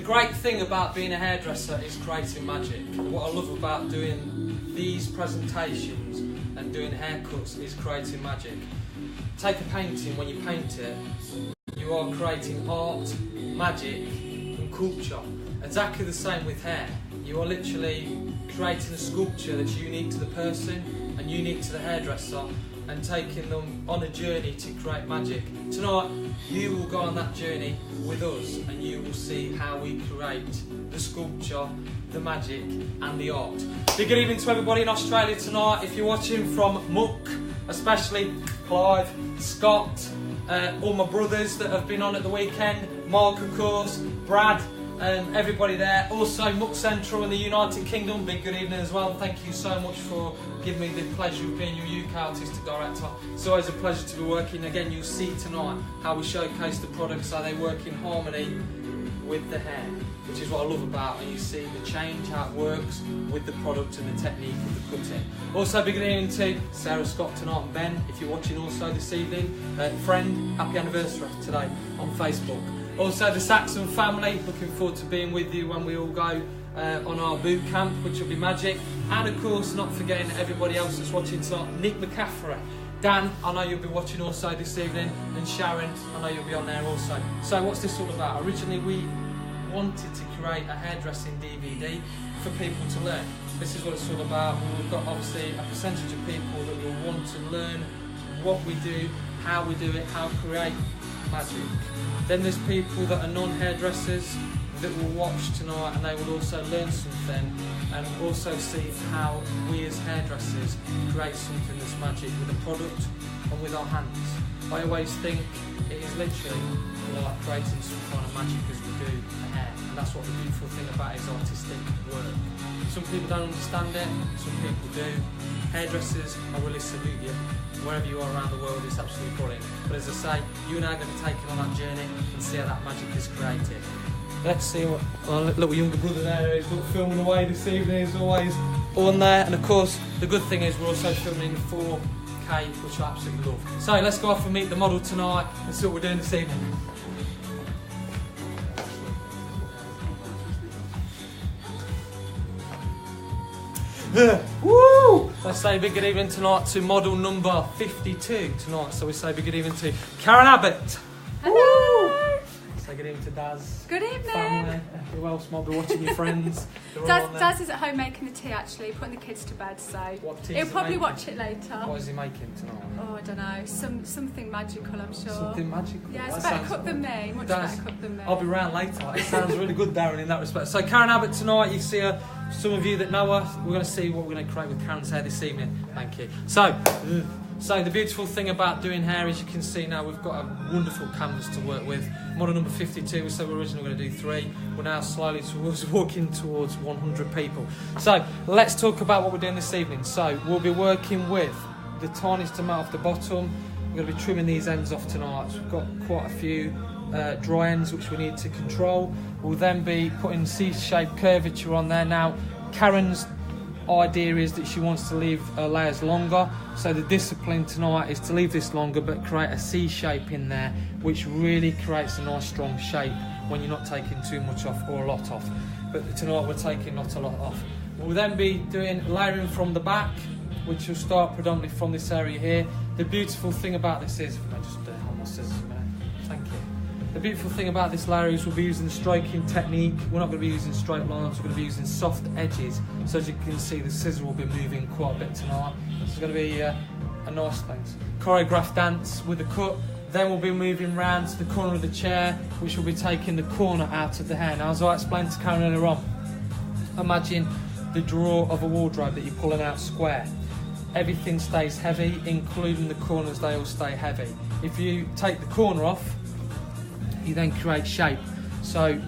The great thing about being a hairdresser is creating magic. What I love about doing these presentations and doing haircuts is creating magic. Take a painting, when you paint it, you are creating art, magic and culture. Exactly the same with hair. You are literally creating a sculpture that's unique to the person and unique to the hairdresser, and taking them on a journey to create magic. Tonight, you will go on that journey with us and you will see how we create the sculpture, the magic and the art. Big good evening to everybody in Australia tonight. If you're watching from Muck, especially Clive, Scott, all my brothers that have been on at the weekend, Mark of course, Brad, everybody there. Also Muck Central in the United Kingdom, big good evening as well. Thank you so much for giving me the pleasure of being your UK Artistic Director. It's always a pleasure to be working. Again, you'll see tonight how we showcase the products, how they work in harmony with the hair, which is what I love about, and you see the change, how it works with the product and the technique of the cutting. Also big good evening to Sarah, Scott tonight and Ben, if you're watching also this evening. Friend, happy anniversary today on Facebook. Also the Saxon family, looking forward to being with you when we all go on our boot camp, which will be magic. And of course, not forgetting everybody else that's watching tonight, Nick McCaffrey, Dan, I know you'll be watching also this evening, and Sharon, I know you'll be on there also. So what's this all about? Originally we wanted to create a hairdressing DVD for people to learn. This is what it's all about. We've got obviously a percentage of people that will want to learn what we do, how we do it, how to create magic. Then there's people that are non-hairdressers that will watch tonight, and they will also learn something and also see how we as hairdressers create something that's magic with a product and with our hands. I always think it is literally like creating some kind of magic as we do the hair, and that's what the beautiful thing about it is, artistic work. Some people don't understand it, some people do. Hairdressers, I really salute you. Wherever you are around the world, it's absolutely brilliant. But as I say, you and I are going to be taken on that journey and see how that magic is created. Let's see what our little younger brother there is filming away this evening, as always, on there. And of course, the good thing is we're also filming in 4K, which I absolutely love. So let's go off and meet the model tonight and see what we're doing this evening. Woo! Let's say a big good evening tonight to model number 52 tonight. So we say a big good evening to Karen Abbott. Hello. Woo! Say good evening to Daz. Good evening. Family. Who else might be watching? Your friends. Daz is at home making the tea actually, putting the kids to bed. So he'll probably watch it later. What is he making tonight? Oh, I don't know. Something magical, I'm sure. Something magical. Yeah, it's better cooked than me. Much better cooked than me. I'll be round later. It sounds really good, Darren, in that respect. So Karen Abbott tonight, you see her. Some of you that know her, we're going to see what we're going to create with Karen's hair this evening. Thank you. So the beautiful thing about doing hair, as you can see now, we've got a wonderful canvas to work with. Model number 52, we said we're originally going to do 3. We're now slowly walking towards 100 people. So let's talk about what we're doing this evening. So we'll be working with the tiniest amount off the bottom. We're going to be trimming these ends off tonight. So we've got quite a few dry ends which we need to control. We'll then be putting C-shaped curvature on there. Now, Karen's idea is that she wants to leave her layers longer, so the discipline tonight is to leave this longer but create a C shape in there, which really creates a nice strong shape when you're not taking too much off or a lot off. But tonight we're taking not a lot off. We'll then be doing layering from the back, which will start predominantly from this area here. The beautiful thing about this is, if I just hold my scissors a minute, thank you. The beautiful thing about this layer is we'll be using the stroking technique. We're not going to be using straight lines, we're going to be using soft edges. So as you can see, the scissor will be moving quite a bit tonight. It's going to be a nice thing. Choreographed dance with a cut. Then we'll be moving round to the corner of the chair, which will be taking the corner out of the hair. Now, as I explained to Karen earlier on, imagine the drawer of a wardrobe that you're pulling out square. Everything stays heavy, including the corners, they all stay heavy. If you take the corner off, you then create shape. So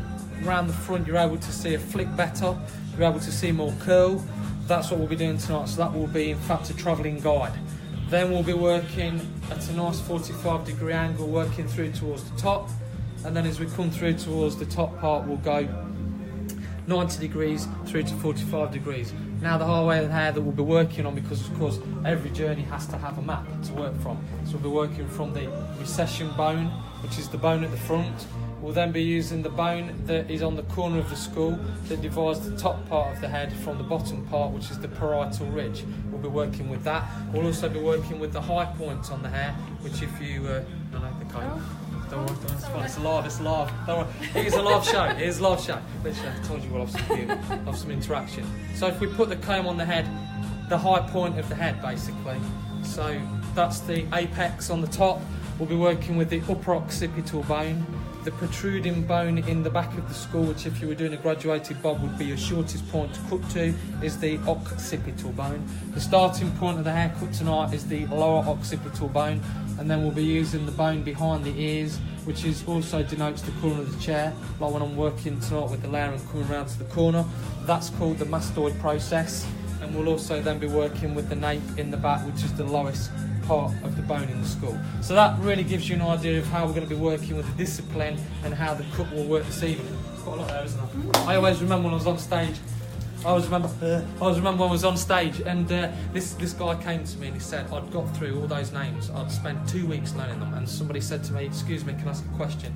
around the front you're able to see a flick better, you're able to see more curl. That's what we'll be doing tonight, so that will be in fact a travelling guide. Then we'll be working at a nice 45-degree angle, working through towards the top, and then as we come through towards the top part we'll go 90 degrees through to 45 degrees. Now the highway of the hair that we'll be working on, because of course every journey has to have a map to work from. So we'll be working from the recession bone, which is the bone at the front. We'll then be using the bone that is on the corner of the skull that divides the top part of the head from the bottom part, which is the parietal ridge. We'll be working with that. We'll also be working with the high points on the hair, which if you... I like the comb. Don't worry, it's fine. It's live. Don't worry. It is a live show. It is a live show. Literally, I told you we'll have some interaction. So if we put the comb on the head, the high point of the head, basically. So that's the apex on the top. We'll be working with the upper occipital bone. The protruding bone in the back of the skull, which if you were doing a graduated bob would be your shortest point to cut to, is the occipital bone. The starting point of the haircut tonight is the lower occipital bone, and then we'll be using the bone behind the ears, which is also denotes the corner of the chair, like when I'm working tonight with the layer and coming around to the corner. That's called the mastoid process, and we'll also then be working with the nape in the back, which is the lowest part of the bone in the skull. So that really gives you an idea of how we're going to be working with the discipline and how the cut will work this evening. Quite a lot there, isn't there? I always remember when I was on stage. I always remember when I was on stage, and this guy came to me and he said I'd got through all those names. I'd spent 2 weeks learning them, and somebody said to me, "Excuse me, can I ask a question?"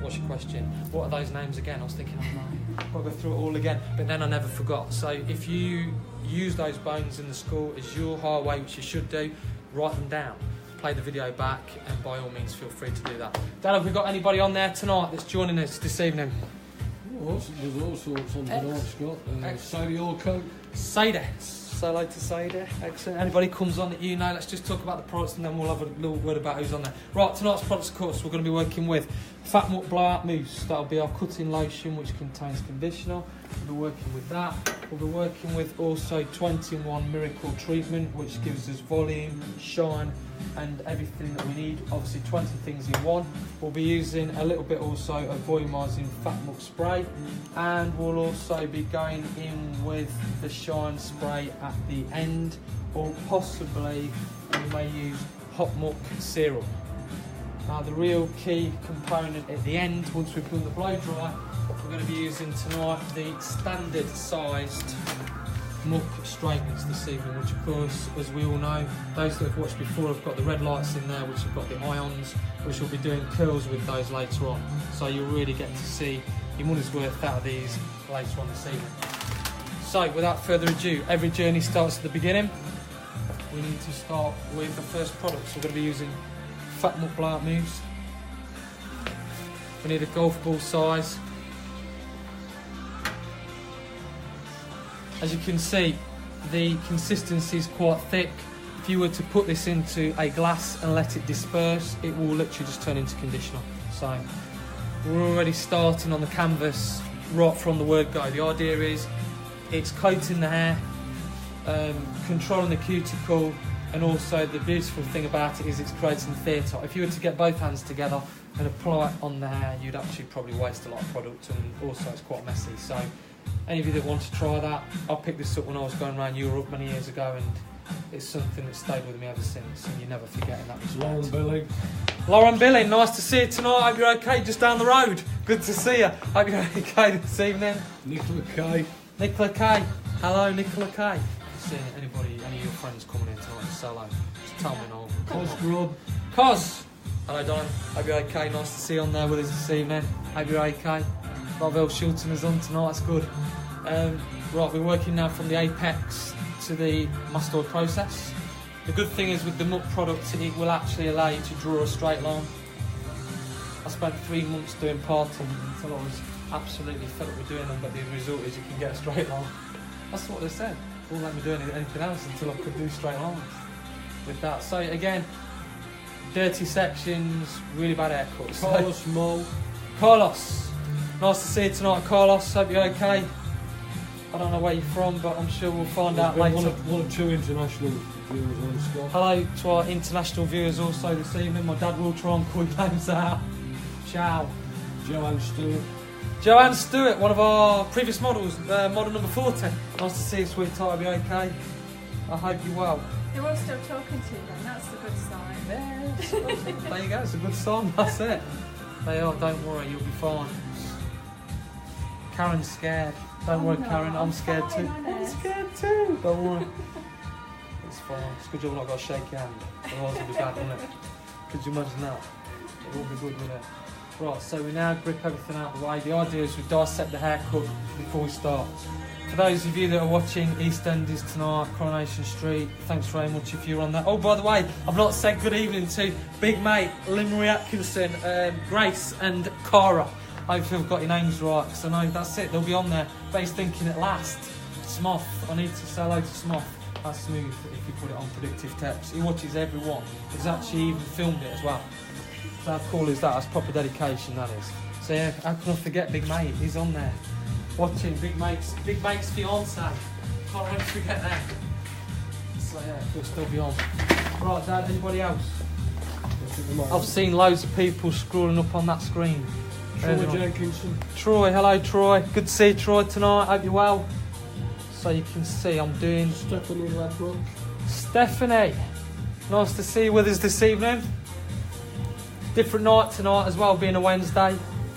"What's your question?" "What are those names again?" I was thinking, "Oh no, I'll go through it all again." But then I never forgot. So if you use those bones in the skull as your highway, which you should do, write them down, play the video back, and by all means feel free to do that. Dad, have we got anybody on there tonight that's joining us this evening? There's all sorts on tonight, Scott. Sadie Allcoat. Sadie. Say hello to Sadie. Excellent. Anybody comes on that you know, let's just talk about the products and then we'll have a little word about who's on there. Right, tonight's products course, we're going to be working with Fat Muck Blowout Mousse. That'll be our cutting lotion, which contains conditioner. We'll be working with that. We'll be working with also 21 Miracle Treatment, which gives us volume, shine, and everything that we need. Obviously 20 things in one. We'll be using a little bit also of volumizing Fat Muck spray, and we'll also be going in with the shine spray at the end, or possibly we may use hot muck serum. Now the real key component at the end, once we've done the blow dry, we're going to be using tonight the standard sized muck straighteners this evening, which of course, as we all know, those that have watched before have got the red lights in there, which have got the ions, which will be doing curls with those later on. So you'll really get to see your money's worth out of these later on this evening. So without further ado, every journey starts at the beginning. We need to start with the first product. So we're going to be using Fat Muck Blowout Mousse. We need a golf ball size. As you can see, the consistency is quite thick. If you were to put this into a glass and let it disperse, it will literally just turn into conditioner. So we're already starting on the canvas right from the word go. The idea is it's coating the hair, controlling the cuticle, and also the beautiful thing about it is it's creating theatre. If you were to get both hands together and apply it on the hair, you'd actually probably waste a lot of product, and also it's quite messy. So any of you that want to try that, I picked this up when I was going around Europe many years ago, and it's something that's stayed with me ever since, and you never forget in that respect. Lauren Billing. Lauren Billing, nice to see you tonight. Hope you're okay, just down the road. Good to see you. Hope you're okay this evening. Nicola Kay. Nicola Kay. Hello, Nicola Kay. See anybody, any of your friends coming in tonight to say hello? Just tell me now. Cos Grub. Cos. Hello, Don. Hope you're okay. Nice to see you on there with us this evening. Hope you're okay. A lot of El Shilton is on tonight, that's good. Right, we're working now from the apex to the mastoid process. The good thing is with the muck product, it will actually allow you to draw a straight line. I spent 3 months doing parting until I was absolutely fed up with doing them, but the result is you can get a straight line. That's what they said. They wouldn't let me do anything else until I could do straight lines with that. So again, dirty sections, really bad haircuts. Carlos Mo. Carlos, nice to see you tonight, Carlos. Hope you're okay. I don't know where you're from, but I'm sure we'll find out later. One or two international viewers on Scott. Hello to our international viewers also this evening. My dad will try and call your names out. Ciao. Joanne Stewart. Joanne Stewart, one of our previous models, model number 40. Nice to see you, sweetheart. Are you okay? I hope you're well. They're all still talking to you then, that's a good sign. Yeah, there you go, it's a good sign, that's it. They are, don't worry, you'll be fine. Karen's scared. Don't worry, no, Karen, I'm scared too. Honest. I'm scared too, don't worry. It's fine, it's good job I've not got to shake your hand. Otherwise it'll be bad, wouldn't it? Could you imagine that? It will be good, wouldn't it? Right, so we now grip everything out of the way. The idea is we dissect the haircut before we start. For those of you that are watching EastEnders tonight, Coronation Street, thanks very much if you're on that. Oh, by the way, I've not said good evening to big mate, Lynn-Marie Atkinson, Grace and Cara. Hopefully I've got your names right, because I know that's it, they'll be on there. But he's thinking at last, Smoth, I need to say hello to Smoth. That's smooth if you put it on predictive text. He watches every one. He's actually even filmed it as well. So how cool is that? That's proper dedication, that is. So yeah, how can I forget Big Mate? He's on there. Watching Big Mate's fiance. Can't wait to forget that. So yeah, he'll still be on. Right, Dad, anybody else? I've seen loads of people scrolling up on that screen. Troy Jenkinson. Troy, hello Troy. Good to see you, Troy, tonight. Hope you're well. So you can see I'm doing... Stephanie Ladbroke. Stephanie, nice to see you with us this evening. Different night tonight as well, being a Wednesday.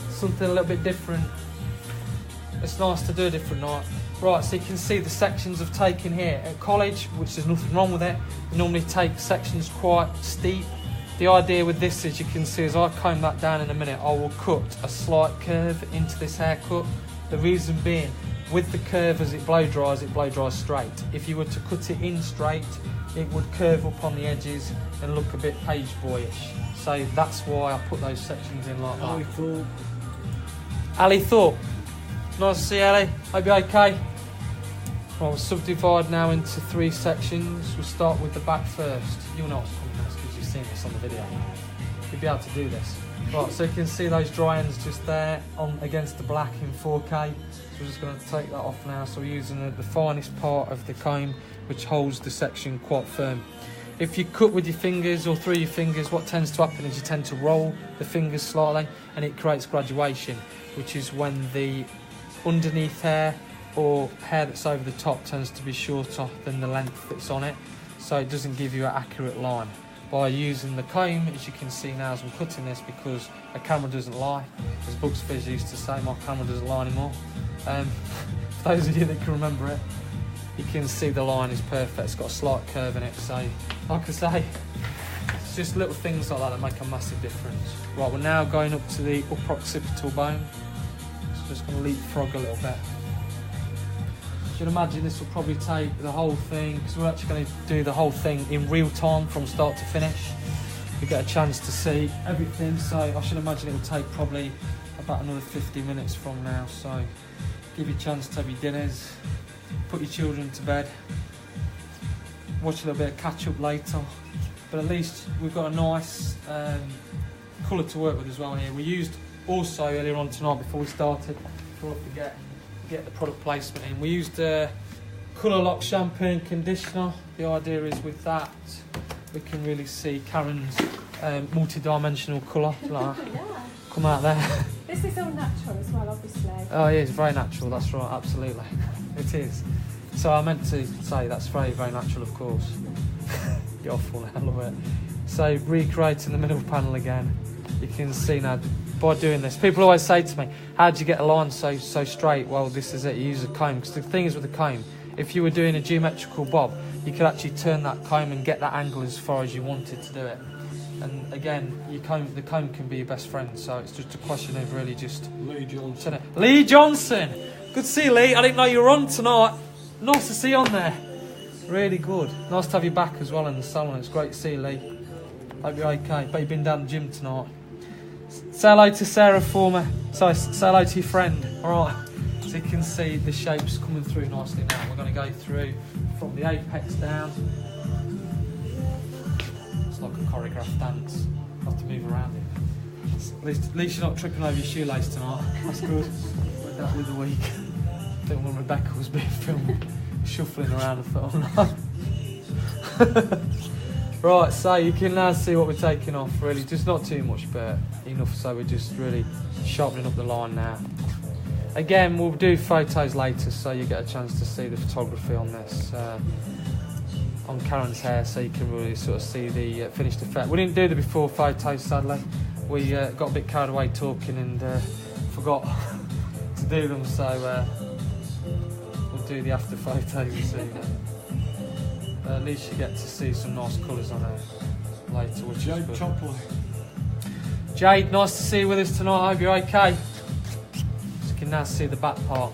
Something a little bit different. It's nice to do a different night. Right, so you can see the sections I've taken here. At college, which there's nothing wrong with it, we normally take sections quite steep. The idea with this is, you can see as I comb that down in a minute, I will cut a slight curve into this haircut. The reason being, with the curve as it blow dries straight. If you were to cut it in straight, it would curve up on the edges and look a bit page boyish. So that's why I put those sections in like that. Ali Thorpe. Ali Thorpe. Nice to see you, Ali. Hope you're okay. Right, we'll subdivide now into 3 sections. We'll start with the back first. You'll know what's coming next because you've seen this on the video. You'll be able to do this. Right, so you can see those dry ends just there on against the black in 4K. So we're just going to take that off now. So we're using the finest part of the comb, which holds the section quite firm. If you cut with your fingers or through your fingers, what tends to happen is you tend to roll the fingers slightly and it creates graduation, which is when the underneath hair or hair that's over the top tends to be shorter than the length that's on it, so it doesn't give you an accurate line. By using the comb, as you can see now as I'm cutting this, because a camera doesn't lie, as Bugs Fizz used to say, my camera doesn't lie anymore. For those of you that can remember it, you can see the line is perfect, it's got a slight curve in it, so like I say, it's just little things like that make a massive difference. Right, we're now going up to the upper occipital bone. Just going to leapfrog a little bit. You should imagine this will probably take the whole thing, because we're actually going to do the whole thing in real time from start to finish. You get a chance to see everything, so I should imagine it will take probably about another 50 minutes from now. So give you a chance to have your dinners, put your children to bed, watch a little bit of catch up later. But at least we've got a nice colour to work with as well here. We used also earlier on tonight before we started, before I forget, get the product placement in, we used Colour Lock shampoo and conditioner. The idea is with that we can really see Karen's multi-dimensional colour like Yeah. come out there. This is all natural as well, obviously. Oh yeah, it's very natural, that's right, absolutely. It is. So I meant to say that's very, very natural, of course. Get off all hell of it. So recreating the middle panel again. You can see now, by doing this, people always say to me, how do you get a line so straight? Well, this is it, you use a comb. Because the thing is with a comb, if you were doing a geometrical bob, you could actually turn that comb and get that angle as far as you wanted to do it. And again, the comb can be your best friend, so it's just a question of really just... Lee Johnson. Lee Johnson! Good to see you, Lee. I didn't know you were on tonight. Nice to see you on there. Really good. Nice to have you back as well in the salon. It's great to see you, Lee. Hope you're okay. Bet you've been down the gym tonight. Say hello to Sarah for me. Sorry, say hello to your friend. Alright. So you can see the shapes coming through nicely now. We're going to go through from the apex down. It's like a choreographed dance. I have to move around it. At least you're not tripping over your shoelace tonight. That's good. Went that with the week. I think when Rebecca was being filmed, shuffling around the film. Right, so you can now see what we're taking off, really, just not too much, but enough so we're just really sharpening up the line now. Again, we'll do photos later, so you get a chance to see the photography on this, on Karen's hair, so you can really sort of see the finished effect. We didn't do the before photos, sadly. We got a bit carried away talking and forgot to do them, so we'll do the after photos this evening. At least you get to see some nice colours on it later, which is good. Chopley. Jade, nice to see you with us tonight. I hope you're okay. So you can now see the back part.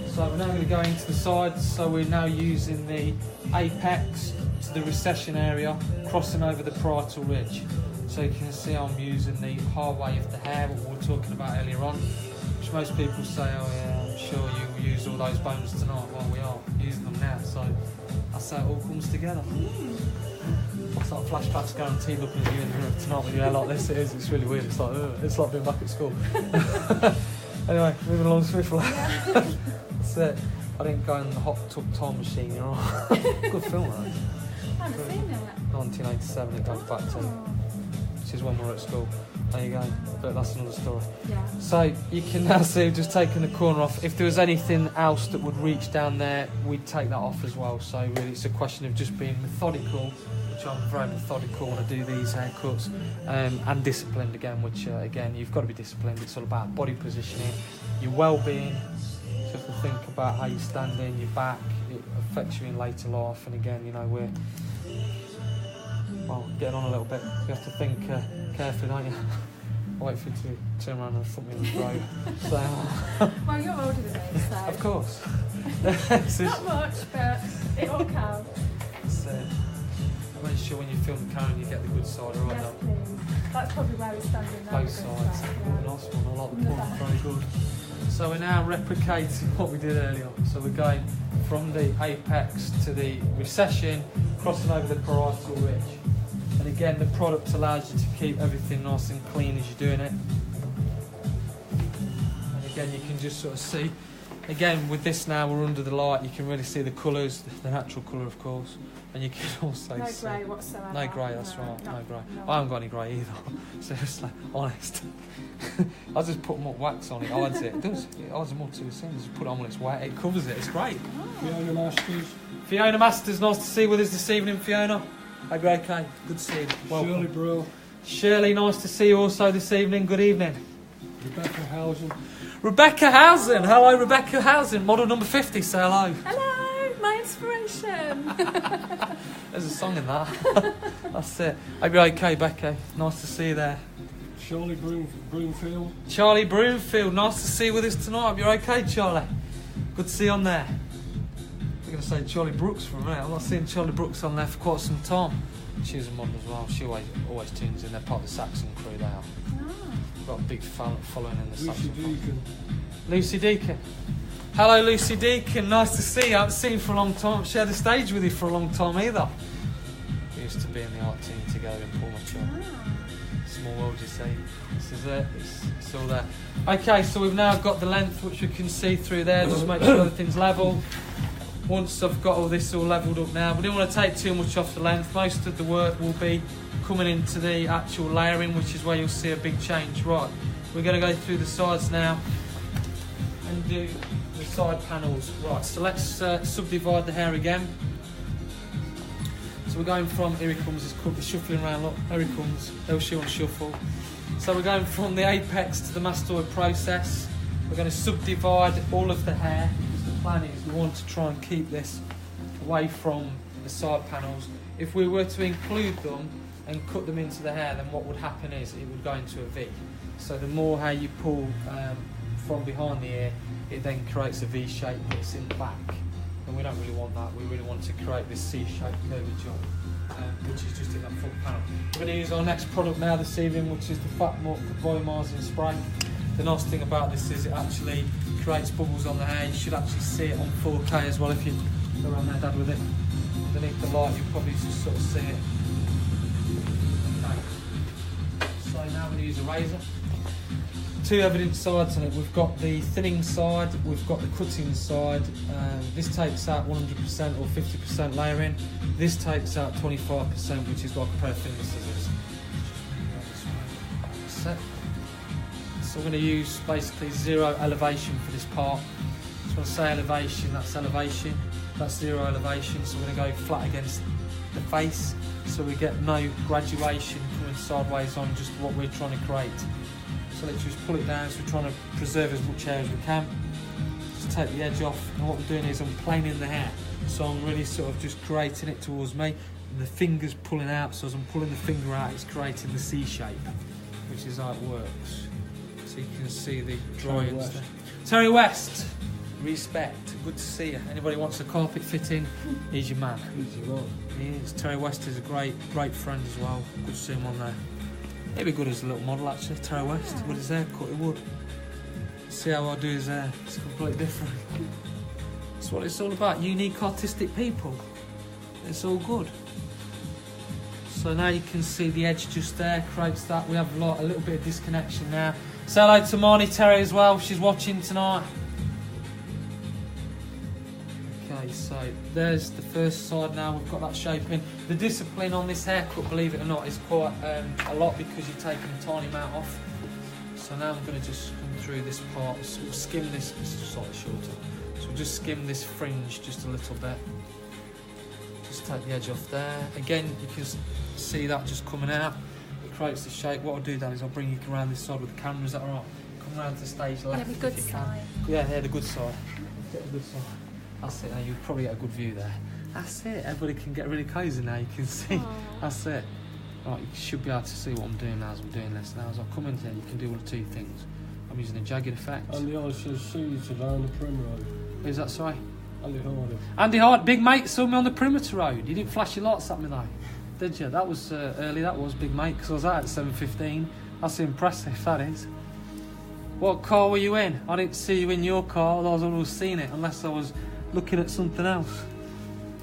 So we're now going to go into the sides. So we're now using the apex to the recession area, crossing over the parietal ridge. So you can see I'm using the highway of the hair, what we were talking about earlier on, which most people say, oh yeah, I'm sure you use all those bones tonight. Well, we are using them now, so that's how it all comes together. It's like flashbacks guaranteed looking at you in the mirror tonight with your hair like this. It's really weird. It's like being back at school. Anyway, moving along swiftly. That's it. I didn't go in the hot tub time machine, you know. Good film, right? I haven't seen it. 1987 it goes back to, which is when we were at school. There you go, but that's another story. Yeah. So you can now see we've just taken the corner off. If there was anything else that would reach down there, we'd take that off as well. So really it's a question of just being methodical, which I'm very methodical when I do these haircuts, and disciplined again, which again, you've got to be disciplined. It's all about body positioning, your well-being. So you have to think about how you're standing, your back, it affects you in later life. And again, you know, we're getting on a little bit. You have to think carefully, don't you? I'll wait for you to turn around and foot me in the throat. So, well, you're older than me, so. Of course. Not much, but it all counts. So, make sure when you film the camera you get the good side, alright? Yes, please. That's probably where we're standing now. Both sides. Yeah. Nice one, I like the point, very good. So we're now replicating what we did earlier. So we're going from the apex to the recession, crossing over the parietal ridge. And again, the product allows you to keep everything nice and clean as you're doing it. And again, you can just sort of see, again, with this now, we're under the light, you can really see the colours, the natural colour, of course. And you can also no see... No grey whatsoever. No grey, that's right, no grey. No. I haven't got any grey either, seriously, honest. I just put more wax on it, hides it. It hides more to the skin, just put it on when it's wet, it covers it, it's great. Fiona Masters. Fiona Masters, nice to see you with us this evening, Fiona. Hope you're okay, good to see you. Welcome. Shirley Brill. Shirley, nice to see you also this evening, good evening. Rebecca Housen. Rebecca Housen, hello Rebecca Housen, model number 50, say hello. Hello, my inspiration. There's a song in that. That's it. Hope you're okay, Becca. Nice to see you there. Charlie Broomfield. Charlie Broomfield, nice to see you with us tonight. Hope you're okay, Charlie. Good to see you on there. I'm going to say Charlie Brooks for a minute. I'm not seeing Charlie Brooks on there for quite some time. She's a model as well. She always tunes in. They're part of the Saxon crew, they are. Got a big following in the Saxon crew. Lucy Deacon. Hello, Lucy Deacon. Nice to see you. I haven't seen you for a long time. Shared the stage with you for a long time either. We used to be in the art team together in Portman. Small world, you see. This is it. It's all there. Okay, so we've now got the length, which we can see through there. Just make sure everything's level. Once I've got all this all levelled up now, we don't want to take too much off the length. Most of the work will be coming into the actual layering, which is where you'll see a big change. Right, we're going to go through the sides now and do the side panels. Right, so let's subdivide the hair again. So we're going from, here he comes, he's shuffling around, look, there he comes, they'll show and shuffle. So we're going from the apex to the mastoid process. We're going to subdivide all of the hair. The plan is we want to try and keep this away from the side panels. If we were to include them and cut them into the hair, then what would happen is it would go into a V. So the more hair you pull from behind the ear, it then creates a V shape that's in the back. And we don't really want that. We really want to create this C-shaped curvature, which is just in that front panel. We're going to use our next product now this evening, which is the Fat Muck Volumizing Spray. The nice thing about this is it actually creates bubbles on the hair. You should actually see it on 4K as well if you go around there, Dad, with it. Underneath the light, you'll probably just sort of see it. Okay. So now we're going to use a razor. Two evident sides on it. We've got the thinning side, we've got the cutting side. This takes out 100% or 50% layering. This takes out 25%, which is like a pair of finger scissors. Set. So we're going to use basically 0 elevation for this part. So when I say elevation, that's 0 elevation. So we're going to go flat against the face, so we get no graduation coming sideways on just what we're trying to create. So let's just pull it down, so we're trying to preserve as much hair as we can. Just take the edge off, and what we're doing is I'm planing the hair. So I'm really sort of just creating it towards me, and the finger's pulling out, so as I'm pulling the finger out, it's creating the C shape. which is how it works. So you can see the drawings there. Terry West, respect, good to see you. Anybody wants a carpet fitting, he's your man. He's your man. He is. Terry West is a great friend as well. Good to see him on there. He'd be good as a little model actually, Terry West, with his haircut, he would. See how I do his hair, it's completely different. That's what it's all about, unique artistic people. It's all good. So now you can see the edge just there, creates that. We have a little bit of disconnection now. Say hello to Marnie Terry as well, she's watching tonight. Okay, so there's the first side now, we've got that shape in. The discipline on this haircut, believe it or not, is quite a lot because you're taking a tiny amount off. So now I'm going to just come through this part, so we'll skim this, it's slightly shorter. So we'll just skim this fringe just a little bit. Just take the edge off there. Again, you can see that just coming out. It creates the shape. What I'll do then is I'll bring you around this side with the camera, is that alright? Come around to the stage left. Yeah, the good side. Yeah, the good side. Get the good side. That's it, now you'll probably get a good view there. That's it, everybody can get really cosy now, you can see. Aww. That's it. Right, you should be able to see what I'm doing now as I'm doing this. Now as I come in here, you can do one of two things. I'm using a jagged effect. Andy Hard says, see you today on the Prim Road. Who's that, sorry? Andy Hard. Andy Hard, big mate, saw me on the perimeter road. You didn't flash your lights at me though, did you? That was early, that was, big mate, because I was out at 7:15. That's impressive, that is. What car were you in? I didn't see you in your car, otherwise I would have seen it, unless I was looking at something else.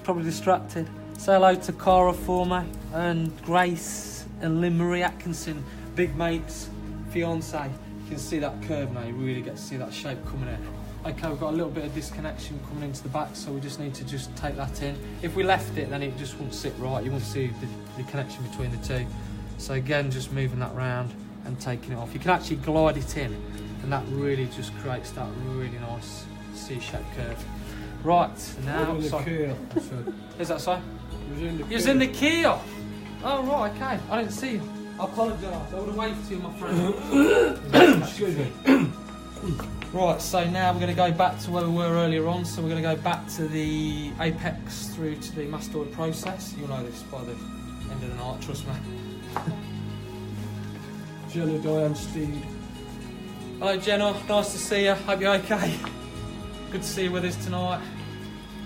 Probably distracted. Say hello to Cara for me, and Grace and Lynn Marie Atkinson, big mates, fiance. You can see that curve now, you really get to see that shape coming in. Okay, we've got a little bit of disconnection coming into the back, so we just need to just take that in. If we left it, then it just wouldn't sit right. You won't see the connection between the two. So again, just moving that round and taking it off. You can actually glide it in, and that really just creates that really nice C-shaped curve. Right, now... Is that so? You was in the Kia! Oh, right, okay. I didn't see you. I apologise. I would have waved to you, my friend. Excuse me. Right, so now we're going to go back to where we were earlier on. So we're going to go back to the apex through to the mastoid process. You'll know this by the end of the night, trust me. Jenna Diane Steed. Hello Jenna, nice to see you. Hope you're okay. Good to see you with us tonight.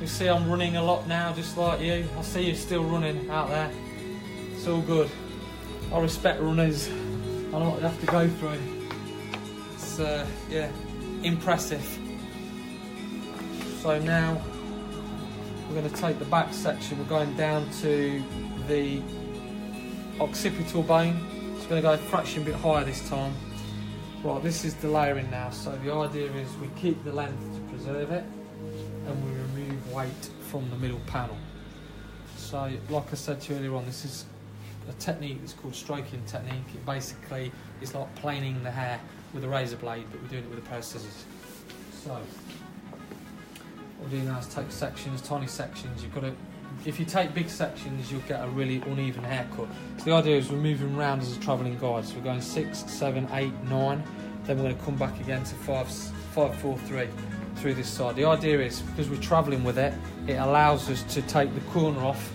You see I'm running a lot now, just like you. I see you still running out there. It's all good. I respect runners. I know what they have to go through. It's, yeah, impressive. So now we're going to take the back section. We're going down to the occipital bone. So we're going to go a fraction bit higher this time. Right, this is the layering now. So the idea is we keep the length to preserve it, and we remove weight from the middle panel. So, like I said to you earlier on, this is a technique that's called stroking technique. It basically is like planing the hair with a razor blade, but we're doing it with a pair of scissors. So, what we're doing now is take sections, tiny sections. You've got to, if you take big sections, you'll get a really uneven haircut. So the idea is we're moving around as a travelling guide. So we're going 6, 7, 8, 9. Then we're going to come back again to 5, 4, 3 through this side. The idea is, because we're travelling with it, it allows us to take the corner off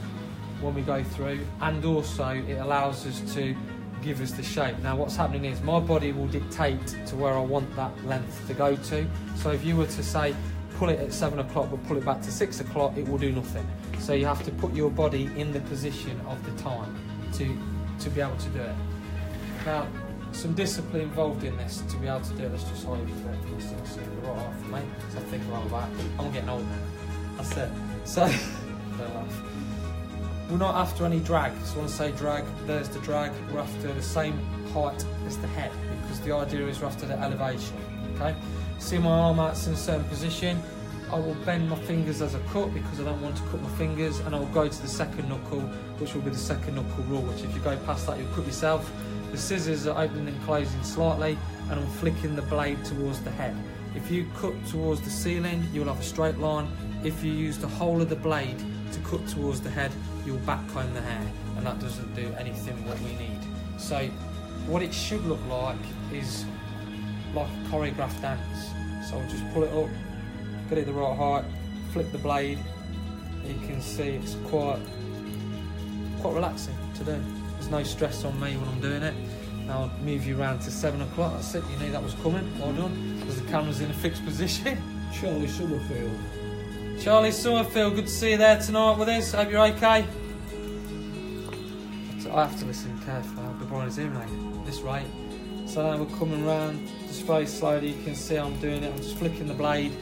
when we go through, and also it allows us to give us the shape. Now what's happening is my body will dictate to where I want that length to go to. So if you were to say pull it at 7 o'clock but pull it back to 6 o'clock, it will do nothing. So you have to put your body in the position of the time to be able to do it. Now some discipline involved in this to be able to do it. Let's just hold it for right off, mate. So I think about that. I'm getting old now. That's it. So don't laugh. We're not after any drag. So when I say drag, there's the drag. We're after the same height as the head, because the idea is we're after the elevation. Okay. See my arm out's in a certain position. I will bend my fingers as I cut because I don't want to cut my fingers, and I'll go to the second knuckle, which will be the second knuckle rule, which if you go past that you'll cut yourself. The scissors are opening and closing slightly, and I'm flicking the blade towards the head. If you cut towards the ceiling, you'll have a straight line. If you use the whole of the blade to cut towards the head, you'll backcomb the hair, and that doesn't do anything what we need. So what it should look like is like a choreographed dance. So I'll just pull it up, get it the right height, flick the blade. You can see it's quite relaxing to do. There's no stress on me when I'm doing it. Now I'll move you round to 7 o'clock. That's it, you knew that was coming. Well done. Because the camera's in a fixed position. Charlie Summerfield. Charlie Summerfield, good to see you there tonight with us. Hope you're okay. I have to listen carefully. I'll be borrowing his hearing aid at this rate. So now we're coming round just very slowly. You can see I'm doing it. I'm just flicking the blade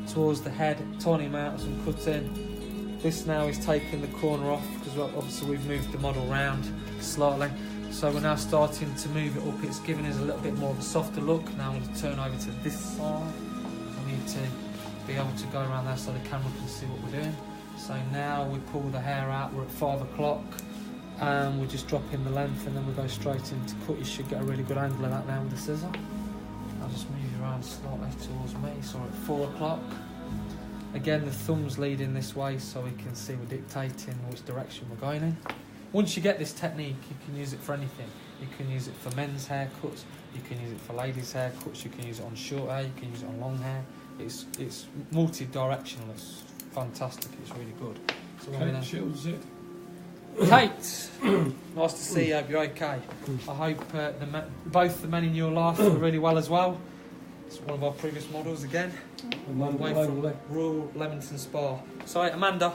towards the head, tiny amount as I'm cutting. This now is taking the corner off because obviously we've moved the model round slightly. So we're now starting to move it up. It's giving us a little bit more of a softer look. Now I'm going to turn over to this side. I need to be able to go around there so the camera can see what we're doing. So now we pull the hair out. We're at 5 o'clock. And we're just dropping the length and then we'll go straight into cut. You should get a really good angle of that now with the scissor. I'll just move you around slightly towards me. So we're at 4 o'clock. Again, the thumb's leading this way so we can see we're dictating which direction we're going in. Once you get this technique, you can use it for anything. You can use it for men's haircuts, you can use it for ladies' haircuts, you can use it on short hair, you can use it on long hair. It's multi-directional, it's fantastic, it's really good. So Kate Shields it. Kate, nice to see you. Hope you're okay. I hope both the men in your life are really well as well. It's one of our previous models again. Away from Royal Leamington Spa. Sorry, Amanda.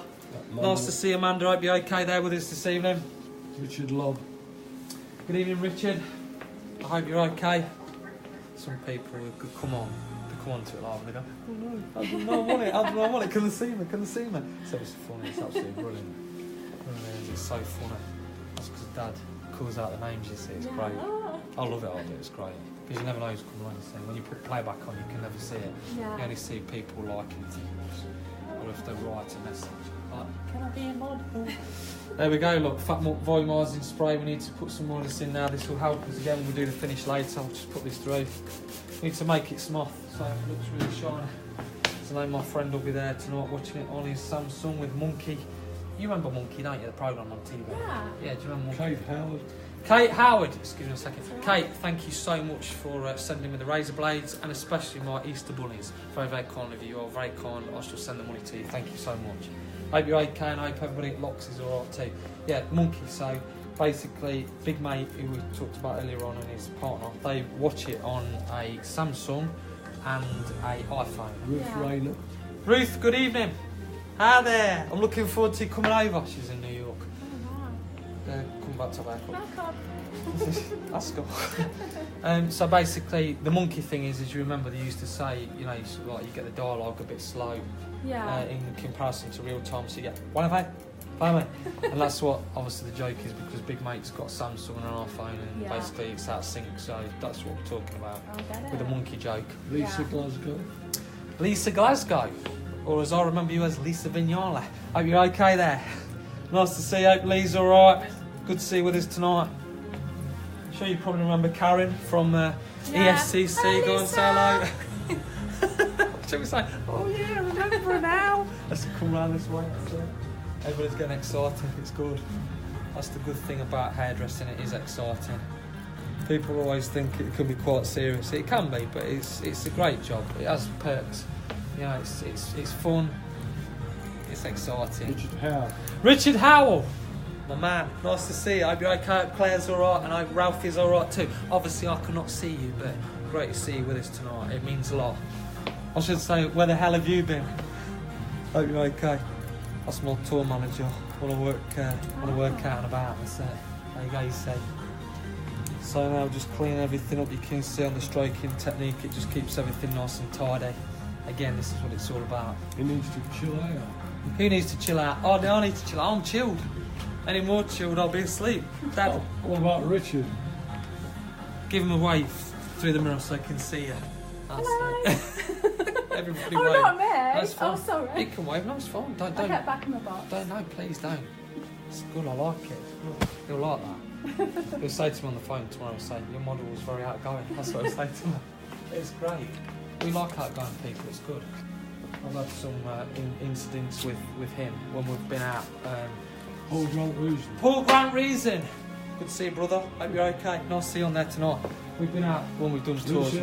Nice to see Amanda. Hope you're okay there with us this evening. Richard Lobb. Good evening, Richard. I hope you're okay. Some people could come on to it live and they go, oh no, I don't want it. Can they see me? So it's funny. It's absolutely brilliant. It's so funny. That's because Dad calls out the names, you see, it's great. I love it, it's great. Because you never know who's coming around. So when you put playback on, you can never see it. Yeah. You only see people liking things, or if they write a message. Like, can I be a model? There we go, look, fat volumizing spray. We need to put some more of this in now. This will help us again when we do the finish later. I'll just put this through. We need to make it smooth, so it looks really shiny. So now my friend will be there tonight watching it on his Samsung with Monkey. You remember Monkey, don't you? The programme on TV. Yeah, do you remember Monkey? Kate Howard. Kate Howard, excuse me a second. Kate, thank you so much for sending me the razor blades and especially my Easter bunnies. Very, very kind of you. You are very kind. I shall send the money to you. Thank you so much. Hope you're okay and I hope everybody at Locks is alright too. Yeah, Monkey. So basically, Big Mate, who we talked about earlier on, and his partner, they watch it on a Samsung and a iPhone. Ruth Rayner. Ruth, good evening. Hi there. I'm looking forward to you coming over. She's in New York. Come back to that. That's cool. So basically, the Monkey thing is you remember they used to say, you know, like you get the dialogue a bit slow in comparison to real time. So you get one of and that's what obviously the joke is because Big Mate's got Samsung and an iPhone and basically it's out of sync. So that's what we're talking about with the Monkey joke. Lisa Glasgow. Lisa Glasgow. Or as I remember you as Lisa Vignale. Hope you're okay there. Nice to see you. Hope Lee's alright. Good to see you with us tonight. I'm sure you probably remember Karen from ESCC. Hello, go and say hello. Lisa. Shall we say, oh yeah, I remember her now. Let's come round this way. Everybody's getting excited. It's good. That's the good thing about hairdressing. It is exciting. People always think it can be quite serious. It can be, but it's a great job. It has perks. You know, it's fun, it's exciting. Richard Howell, my man, nice to see you. I hope you're okay, Claire's alright, and I hope Ralphie's alright too. Obviously I cannot see you, but great to see you with us tonight, it means a lot. I should say, where the hell have you been? Hope you're okay. That's my tour manager, want to work out and about, that's it. There you go, you say. So now just clean everything up, you can see on the stroking technique, it just keeps everything nice and tidy. Again, this is what it's all about. He needs to chill out. Who needs to chill out? Oh, no, I need to chill out. I'm chilled. Any more chilled, I'll be asleep. Dad. What about Richard? Give him a wave through the mirror so I can see you. That's it. Everybody wave. Not me. That's fine. Oh, sorry. You can wave. No, it's fine. Don't. I'll get back in my box. No, please don't. It's good. I like it. He'll like that. He'll say to me on the phone tomorrow, say, your model was very outgoing. That's what I'll say to him. It's great. We like outgoing people, it's good. I've had some incidents with him when we've been out. Paul Grant Reason. Paul Grant Reason! Good to see you, brother. Hope you're okay. Nice to see you on there tonight. We've been out when we've done tours.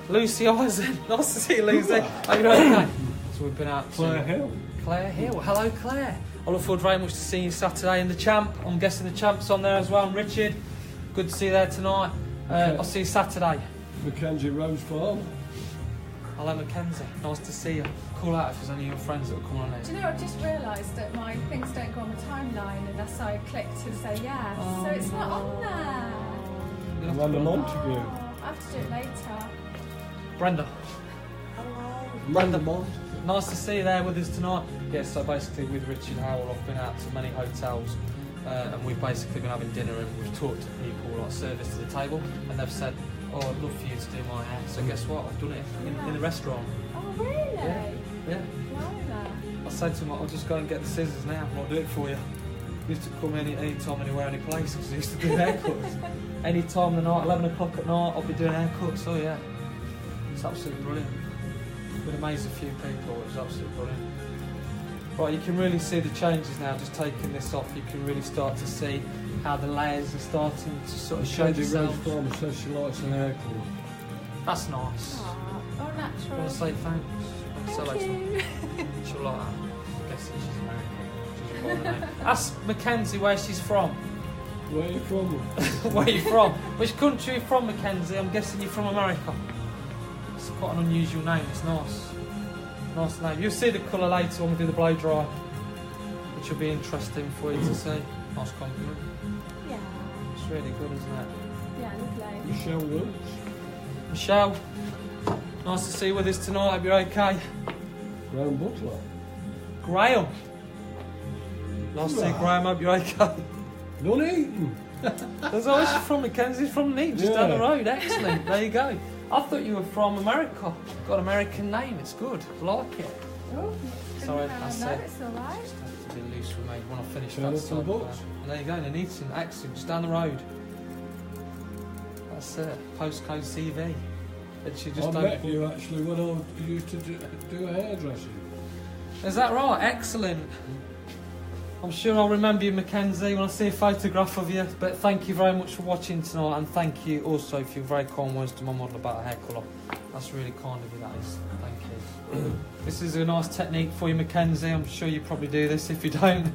Lucy Eisen. Nice to see you, Lucy. Hope you're okay. So we've been out to Claire Hill. Claire Hill. Hello, Claire. I look forward very much to seeing you Saturday in the Champ. I'm guessing the Champ's on there as well, and Richard. Good to see you there tonight. I'll see you Saturday. Mackenzie Rose Farm. Hello Mackenzie, nice to see you. Call out if there's any of your friends that will come on here. Do you know, I've just realised that my things don't go on the timeline unless I click to say yes. So it's not on there. Amanda Montague. I have to do it later. Brenda. Brenda Mont. Nice to see you there with us tonight. Yes, so basically with Richard Howell I've been out to many hotels and we've basically been having dinner and we've talked to people like service to the table and they've said, oh, I'd love for you to do my hair. So guess what? I've done it in the restaurant. Oh really? Yeah. I said to him, I'll just go and get the scissors now and I'll do it for you. He used to come in any time, anywhere, any place because he used to do haircuts. Any time of the night, 11 o'clock at night, I'll be doing haircuts. Oh yeah, it's absolutely brilliant. We've amazed a few people, it was absolutely brilliant. Right, you can really see the changes now, just taking this off, you can really start to see how the layers are starting to sort of show themselves. Rose Farm says she likes an haircut. That's nice. Oh, natural. You want to say thanks? Thank you. She'll like that. I'm guessing she's American. She's a foreign name. Ask Mackenzie where she's from. Where are you from? Where are you from? Which country are you from, Mackenzie? I'm guessing you're from America. It's quite an unusual name, it's nice. Nice name. You'll see the colour later when we do the blow dry, which will be interesting for you to see. Nice compliment. Yeah. It's really good, isn't it? Yeah, lovely. Michelle Wilkes. Michelle, nice to see you with us tonight. Hope you're okay. Graham Butler. Graham. Nice to see you, Graham. Hope you're okay. Nuneaton. There's always from Mackenzie, from Nuneaton, just down the road. Excellent. There you go. I thought you were from America. Got an American name. It's good. I like it. Oh, Sorry, that's it. It's alright. Just have to be loose for me when I finish Turn that up to the side. books. And there you go, Nuneaton. Excellent. Just down the road. That's it. Postcode CV. That you just I don't. met you actually when I used to do hairdressing. Is that right? Excellent. I'm sure I'll remember you, Mackenzie, when I see a photograph of you. But thank you very much for watching tonight, and thank you also for your very kind words to my model about the hair colour. That's really kind of you, that is. Thank you. This is a nice technique for you, Mackenzie. I'm sure you probably do this. If you don't,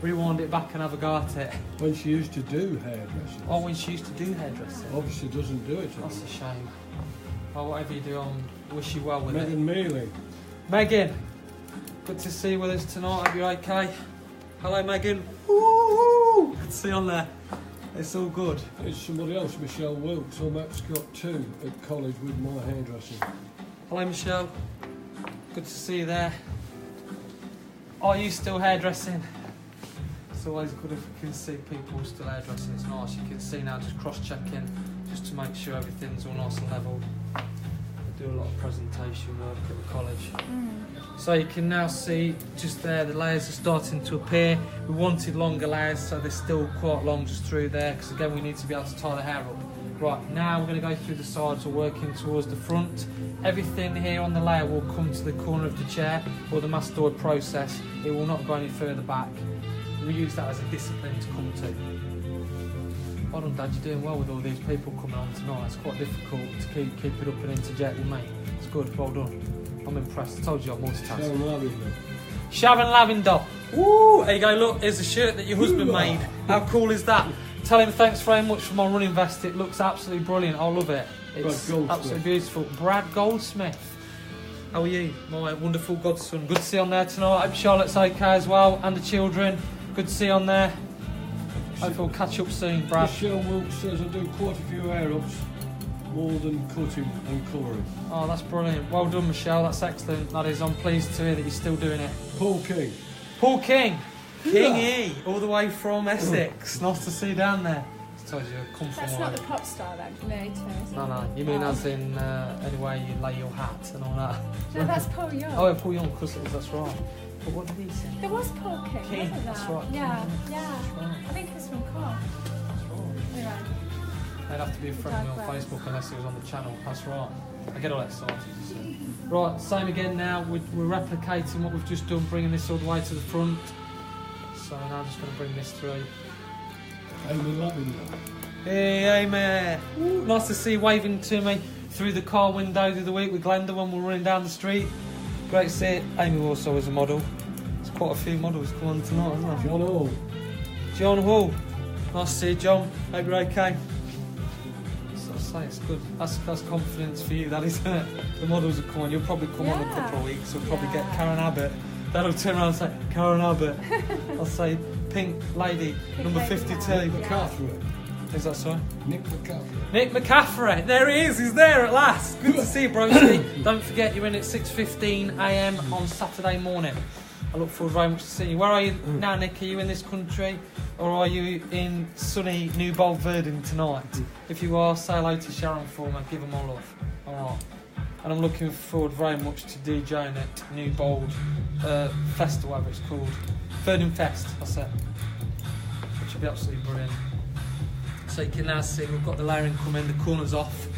rewind it back and have a go at it. When she used to do hairdressing. Oh, when she used to do hairdressing. Obviously doesn't do it anymore. That's a shame. Well, whatever you do, I wish you well with it. Megan Mealy. Megan, good to see you with us tonight. Hope you're okay. Hello, Megan. Woo! Good to see you on there. It's all good. It's somebody else, Michelle Wilkes. I'm at Scott 2 at college with my hairdressing. Hello, Michelle. Good to see you there. Are you still hairdressing? It's always good if you can see people still hairdressing. It's nice. You can see now, just cross-checking, just to make sure everything's all nice and level. I do a lot of presentation work at the college. So you can now see just there the layers are starting to appear. We wanted longer layers, so they're still quite long just through there, because again we need to be able to tie the hair up. Right, now we're going to go through the sides, we're working towards the front. Everything here on the layer will come to the corner of the chair or the mastoid process. It will not go any further back. We use that as a discipline to come to. Well done, Dad, you're doing well with all these people coming on tonight. It's quite difficult to keep it up and interject with me. It's good, well done. I'm impressed. I told you I'm multitasking. Sharon Lavender. Sharon Lavender. Woo! There you go, look, here's a shirt that your husband made. How cool is that? Tell him thanks very much for my running vest. It looks absolutely brilliant. I love it. It's absolutely beautiful. Brad Goldsmith. How are you, my wonderful godson? Good to see you on there tonight. Hope Charlotte's okay as well, and the children. Good to see you on there. Hope we'll catch up soon, Brad. Michelle Wilkes says I do quite a few hair ups, more than cutting and colouring. Oh, that's brilliant. Well done, Michelle. That's excellent. That is. I'm pleased to hear that you're still doing it. Paul King. Paul King. Kingy, all the way from Essex. Nice to see you down there. I told you, I come from. That's not the pop star then, later, is it? No, you mean as in anyway you lay your hat and all that? No, that's Paul Young. Oh, Paul Young, of course it was, that's right. But what did he say? There was Paul King, King, wasn't there? that's right. Yeah, King, yeah. That's right. I think it's from Cork. That's right. Anyway. They'd have to be a friend of me on Facebook unless he was on the channel. That's right. I get all excited, you see. Right, same again now. We're replicating what we've just done, bringing this all the way to the front. So now I'm just going to bring this through. Amy Lavender. Hey, Amy. Ooh, nice to see you waving to me through the car window the other week with Glenda when we were running down the street. Great to see it. Amy also is a model. There's quite a few models come on tonight, isn't there? John Hall. John Hall. Nice to see you, John. Hope you're okay. say it's good. That's confidence for you, that isn't it? The models are coming. You'll probably come on a couple of weeks. We'll probably get Karen Abbott. That'll turn around and say, Karen Abbott. I'll say, pink lady, number 52. McCaffrey. Is that so? Nick McCaffrey. Nick McCaffrey. There he is. He's there at last. Good to see you, broski. Don't forget, you're in at 6:15 a.m. on Saturday morning. I look forward very much to seeing you. Where are you now, Nick? Are you in this country? Or are you in sunny New Bold Verdon tonight? If you are, say hello to Sharon for me. Give them all love. Alright. And I'm looking forward very much to DJing at New Bold Fest, or whatever it's called. Verdon Fest, that's it. Which will be absolutely brilliant. So you can now see we've got the layering coming, the corner's off.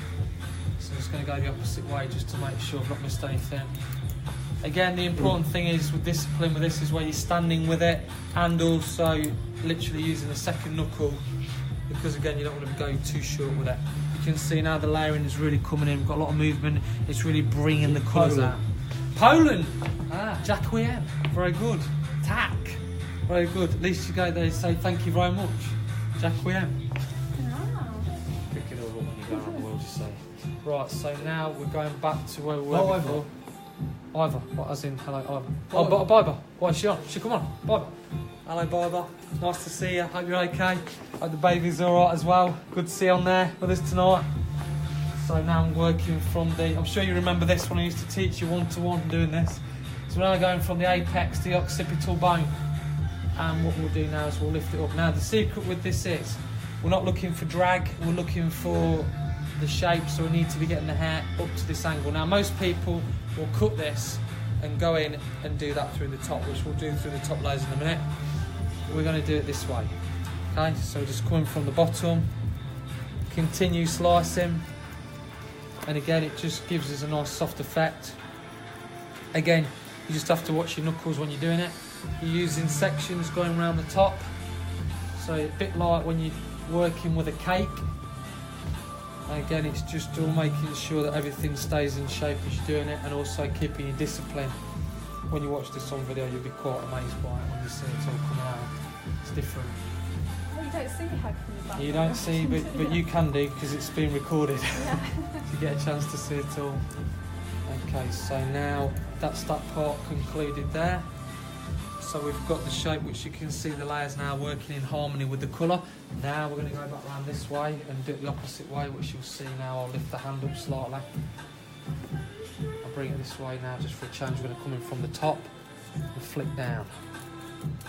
So I'm just going to go the opposite way just to make sure I've not missed anything. Again, the important thing is with discipline with this is where you're standing with it and also literally using the second knuckle, because again you don't want to go too short with it. You can see now the layering is really coming in. We've got a lot of movement. It's really bringing the colours out. Poland! Jack WM. Very good. Tack. Very good. At least you go there and say thank you very much. Jack WM. Pick it all up when you go around the world, you say. Right, so now we're going back to where we were before. Ivor, what as in hello Ivor? Oh, Biber. Why is she on? She come on, Biber. Hello Biber, nice to see you. Hope you're okay. Hope the baby's alright as well. Good to see you on there with us tonight. So now I'm working from the, I'm sure you remember this when I used to teach you one-to-one doing this. So we're now going from the apex to the occipital bone. And what we'll do now is we'll lift it up. Now the secret with this is, we're not looking for drag, we're looking for the shape, so we need to be getting the hair up to this angle. Now most people will cut this and go in and do that through the top, which we'll do through the top layers in a minute. We're going to do it this way. Okay, so just coming from the bottom, continue slicing, and again it just gives us a nice soft effect. Again, you just have to watch your knuckles when you're doing it. You're using sections going around the top, so a bit like when you're working with a cake. Again, it's just all making sure that everything stays in shape as you're doing it, and also keeping your discipline. When you watch this on video, you'll be quite amazed by it when you see it all coming out. It's different. Oh, you don't see your head from the back. You don't see, but you can do because it's been recorded. Yeah. You get a chance to see it all. Okay, so now that's that part concluded there. So we've got the shape, which you can see the layers now working in harmony with the colour. Now we're going to go back around this way and do it the opposite way, which you'll see now. I'll lift the hand up slightly. I'll bring it this way now just for a change. We're going to come in from the top and flick down.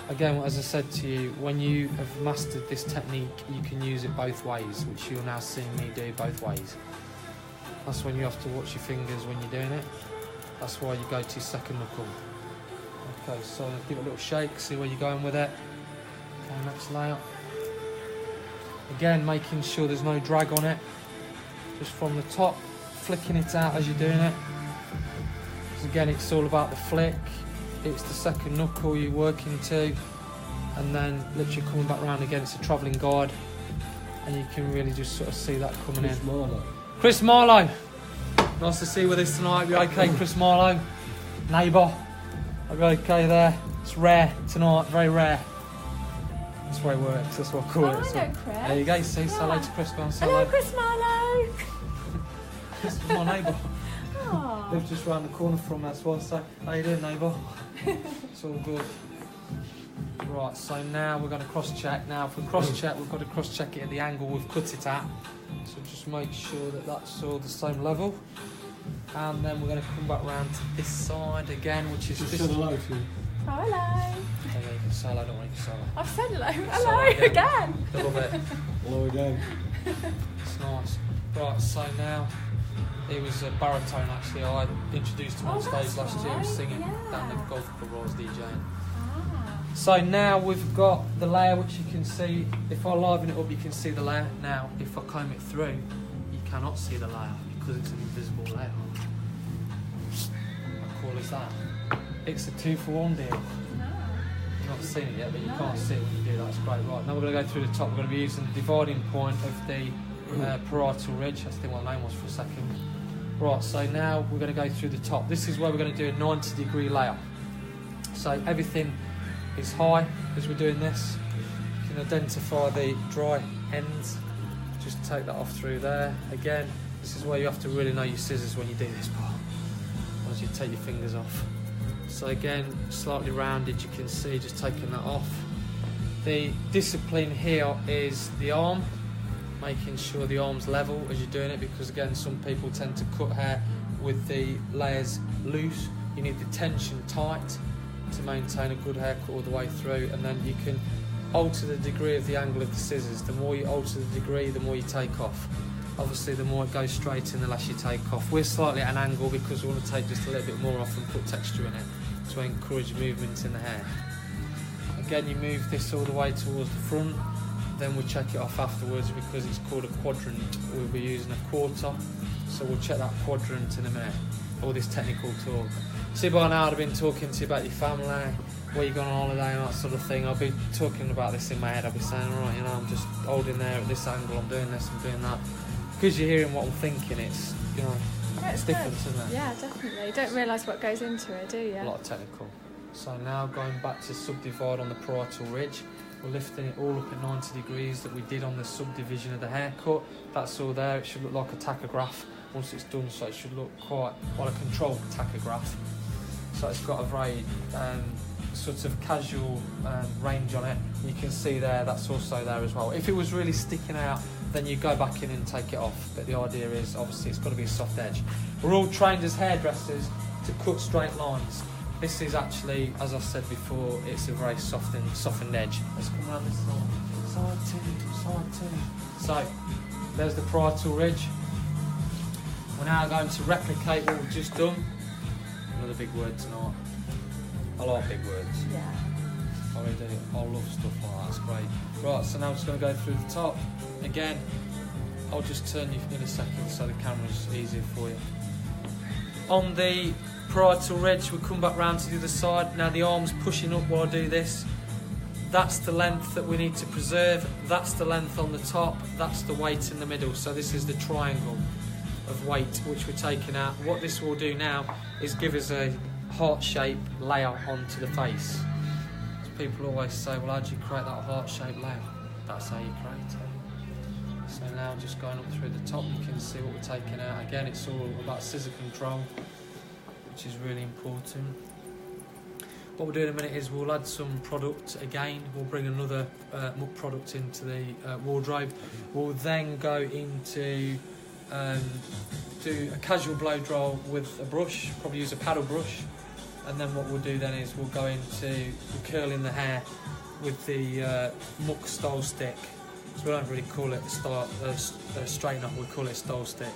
Again, as I said to you, when you have mastered this technique, you can use it both ways, which you'll now see me do both ways. That's when you have to watch your fingers when you're doing it. That's why you go to your second knuckle. Okay, so give it a little shake, see where you're going with it. Okay, next layer. Again, making sure there's no drag on it. Just from the top, flicking it out as you're doing it. Because again, it's all about the flick. It's the second knuckle you're working to. And then literally coming back round again, it's a travelling guide. And you can really just sort of see that coming in. Marlowe. Chris Marlowe. Nice to see you with us tonight. You okay, Chris Marlowe? Neighbour. I'll be okay there. It's rare tonight, very rare. That's the way it works, that's what I call it. I know Chris. There you go, see, say hello to Chris. Go on, say Hello, hello. Chris Marlowe. This is my neighbour. Oh. Lives just round the corner from us. So I say, how you doing, neighbour? It's all good. Right, so now we're going to cross-check. Now, if we cross-check, we've got to cross-check it at the angle we've cut it at. So just make sure that that's all the same level. And then we're going to come back round to this side again, which is Just this. said hello to you. Oh, hello. Oh, yeah, you can say hello, don't want you to say hello. I've said hello. Say Hello again. I love it. Hello again. It's nice. Right, so now he was a baritone actually. I introduced him on Oh, stage that's last year. He was right, singing yeah. down the golf club where I was DJing. Ah. So now we've got the layer, which you can see. If I liven it up, you can see the layer. Now, if I comb it through, you cannot see the layer because it's an invisible layer. How cool is that? It's a 2-for-1 deal. No. You've not seen it yet, but you No. can't see it when you do that. It's great. Right, now we're going to go through the top. We're going to be using the dividing point of the parietal ridge. That's the what the name was for a second. Right, so now we're going to go through the top. This is where we're going to do a 90-degree layer. So everything is high as we're doing this. You can identify the dry ends. just take that off through there. Again, this is where you have to really know your scissors when you do this part, as you take your fingers off. So again, slightly rounded, you can see, just taking that off. The discipline here is the arm, making sure the arm's level as you're doing it, because again, some people tend to cut hair with the layers loose. You need the tension tight to maintain a good haircut all the way through, and then you can alter the degree of the angle of the scissors. The more you alter the degree, the more you take off. Obviously, the more it goes straight in, the less you take off. We're slightly at an angle because we want to take just a little bit more off and put texture in it to encourage movement in the hair. Again, you move this all the way towards the front, then we'll check it off afterwards because it's called a quadrant. We'll be using a quarter, so we'll check that quadrant in a minute. All this technical talk. See, by now I've been talking to you about your family, where you're going on holiday and that sort of thing. I'll be talking about this in my head. I'll be saying, all right, you know, I'm just holding there at this angle, I'm doing this, I'm doing that. Because you're hearing what I'm thinking, it's, you know, it's different, isn't it? Yeah, definitely. You don't realise what goes into it, do you? A lot of technical. So now going back to subdivide on the parietal ridge, we're lifting it all up at 90 degrees that we did on the subdivision of the haircut. That's all there. It should look like a tachograph once it's done, so it should look quite like a controlled tachograph. So it's got a very sort of casual range on it. You can see there, that's also there as well. If it was really sticking out, then you go back in and take it off. But the idea is, obviously, it's got to be a soft edge. We're all trained as hairdressers to cut straight lines. This is actually, as I've said before, it's a very softened edge. Let's come around this side two. So, there's the parietal ridge. We're now going to replicate what we've just done. Another big word tonight. I like big words. Yeah. I really do. I love stuff like that. That's great. Right, so now I'm just going to go through the top. Again, I'll just turn you in a second so the camera's easier for you. On the parietal ridge, we come back round to the other side. Now the arm's pushing up while I do this. That's the length that we need to preserve. That's the length on the top. That's the weight in the middle. So this is the triangle of weight which we're taking out. What this will do now is give us a heart shape layer onto the face. So people always say, well, how do you create that heart shape layer? That's how you create it. So now just going up through the top, you can see what we're taking out. Again, it's all about scissor control, which is really important. What we'll do in a minute is we'll add some product again. We'll bring another muck product into the wardrobe. We'll then go into do a casual blow dry with a brush, probably use a paddle brush, and then what we'll do then is we'll go into curling the hair with the muck style stick. So we don't really call it a straighten up, we call it a style stick.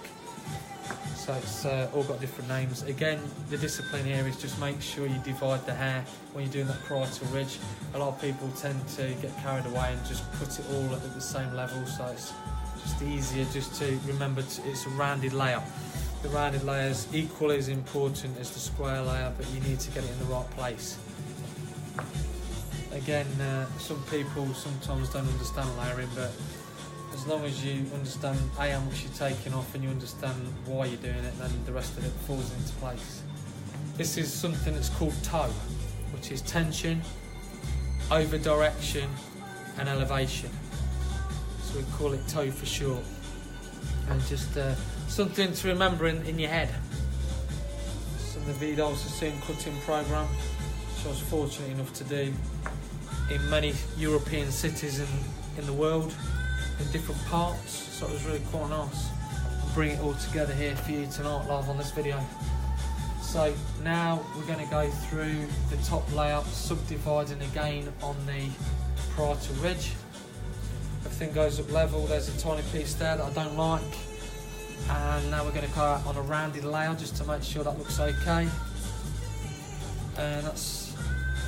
So it's all got different names. Again, the discipline here is just make sure you divide the hair when you're doing that parietal ridge. A lot of people tend to get carried away and just put it all at the same level, so it's just easier just to remember it's a rounded layer. The rounded layer is equally as important as the square layer, but you need to get it in the right place. Again, some people sometimes don't understand layering, but as long as you understand how much you're taking off and you understand why you're doing it, then the rest of it falls into place. This is something that's called toe, which is tension, over direction and elevation. So we call it toe for short. And just something to remember in your head. So the Vidal's a soon cutting programme, which I was fortunate enough to do in many European cities in the world, in different parts, so it was really quite nice. I'll bring it all together here for you tonight live on this video. So now we're going to go through the top layer, subdividing again on the parietal ridge. Everything goes up level. There's a tiny piece there that I don't like, and now we're going to go out on a rounded layer just to make sure that looks okay. And that's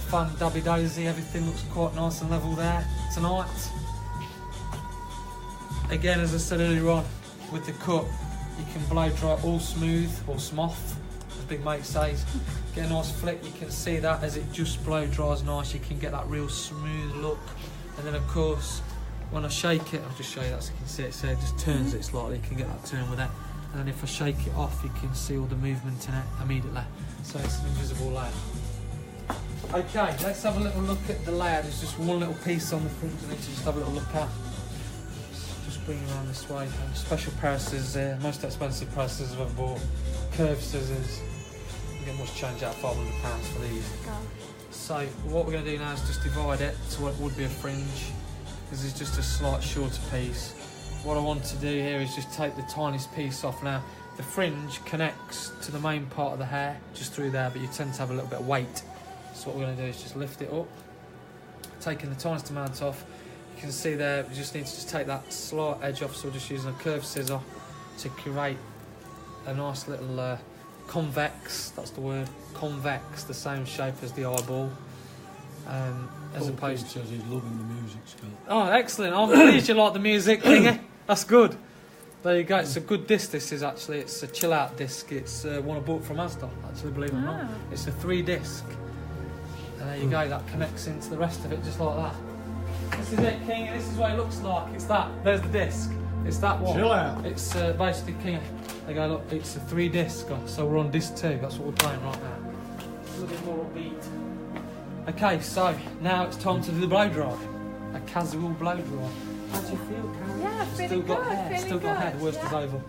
fun, dabby daisy, everything looks quite nice and level there tonight. Again, as I said earlier on, with the cut, you can blow dry all smooth or smoth, as Big Mate says. Get a nice flick, you can see that as it just blow dries nice, you can get that real smooth look. And then of course, when I shake it, I'll just show you that so you can see it, so it just turns it slightly, you can get that turn with it. And then if I shake it off, you can see all the movement in it immediately. So it's an invisible layer. Okay, let's have a little look at the layer. There's just one little piece on the front I need to just have a little look at. Just bring it around this way. And special pair of scissors here, most expensive pair of scissors I've ever bought. Curved scissors. You get much change out of £500 for these. So what we're going to do now is just divide it to what would be a fringe. This is just a slight shorter piece. What I want to do here is just take the tiniest piece off now. The fringe connects to the main part of the hair, just through there, but you tend to have a little bit of weight. So what we're going to do is just lift it up, taking the tiniest amount off. You can see there, we just need to just take that slight edge off, so we're just using a curved scissor to create a nice little convex, that's the word, convex, the same shape as the eyeball. As opposed to... says he's loving the music, Scott. Oh, excellent. I'm pleased you like the music, Kingy. That's good. There you go. It's a good disc, this is actually. It's a chill out disc. It's one I bought from Asda, actually, believe it or not. It's a 3 disc. And there you go. That connects into the rest of it just like that. This is it, Kingy. This is what it looks like. It's that. There's the disc. It's that one. Chill out. It's basically, Kingy. There you go, look. It's a 3 disc. So we're on disc 2. That's what we're playing right now. A little bit more upbeat. Okay, so now it's time to do the blow dry. A casual blow dry. How do you feel, Karen? Yeah, feeling Still got good, hair. feeling Still got hair. The good, worst is yeah. over.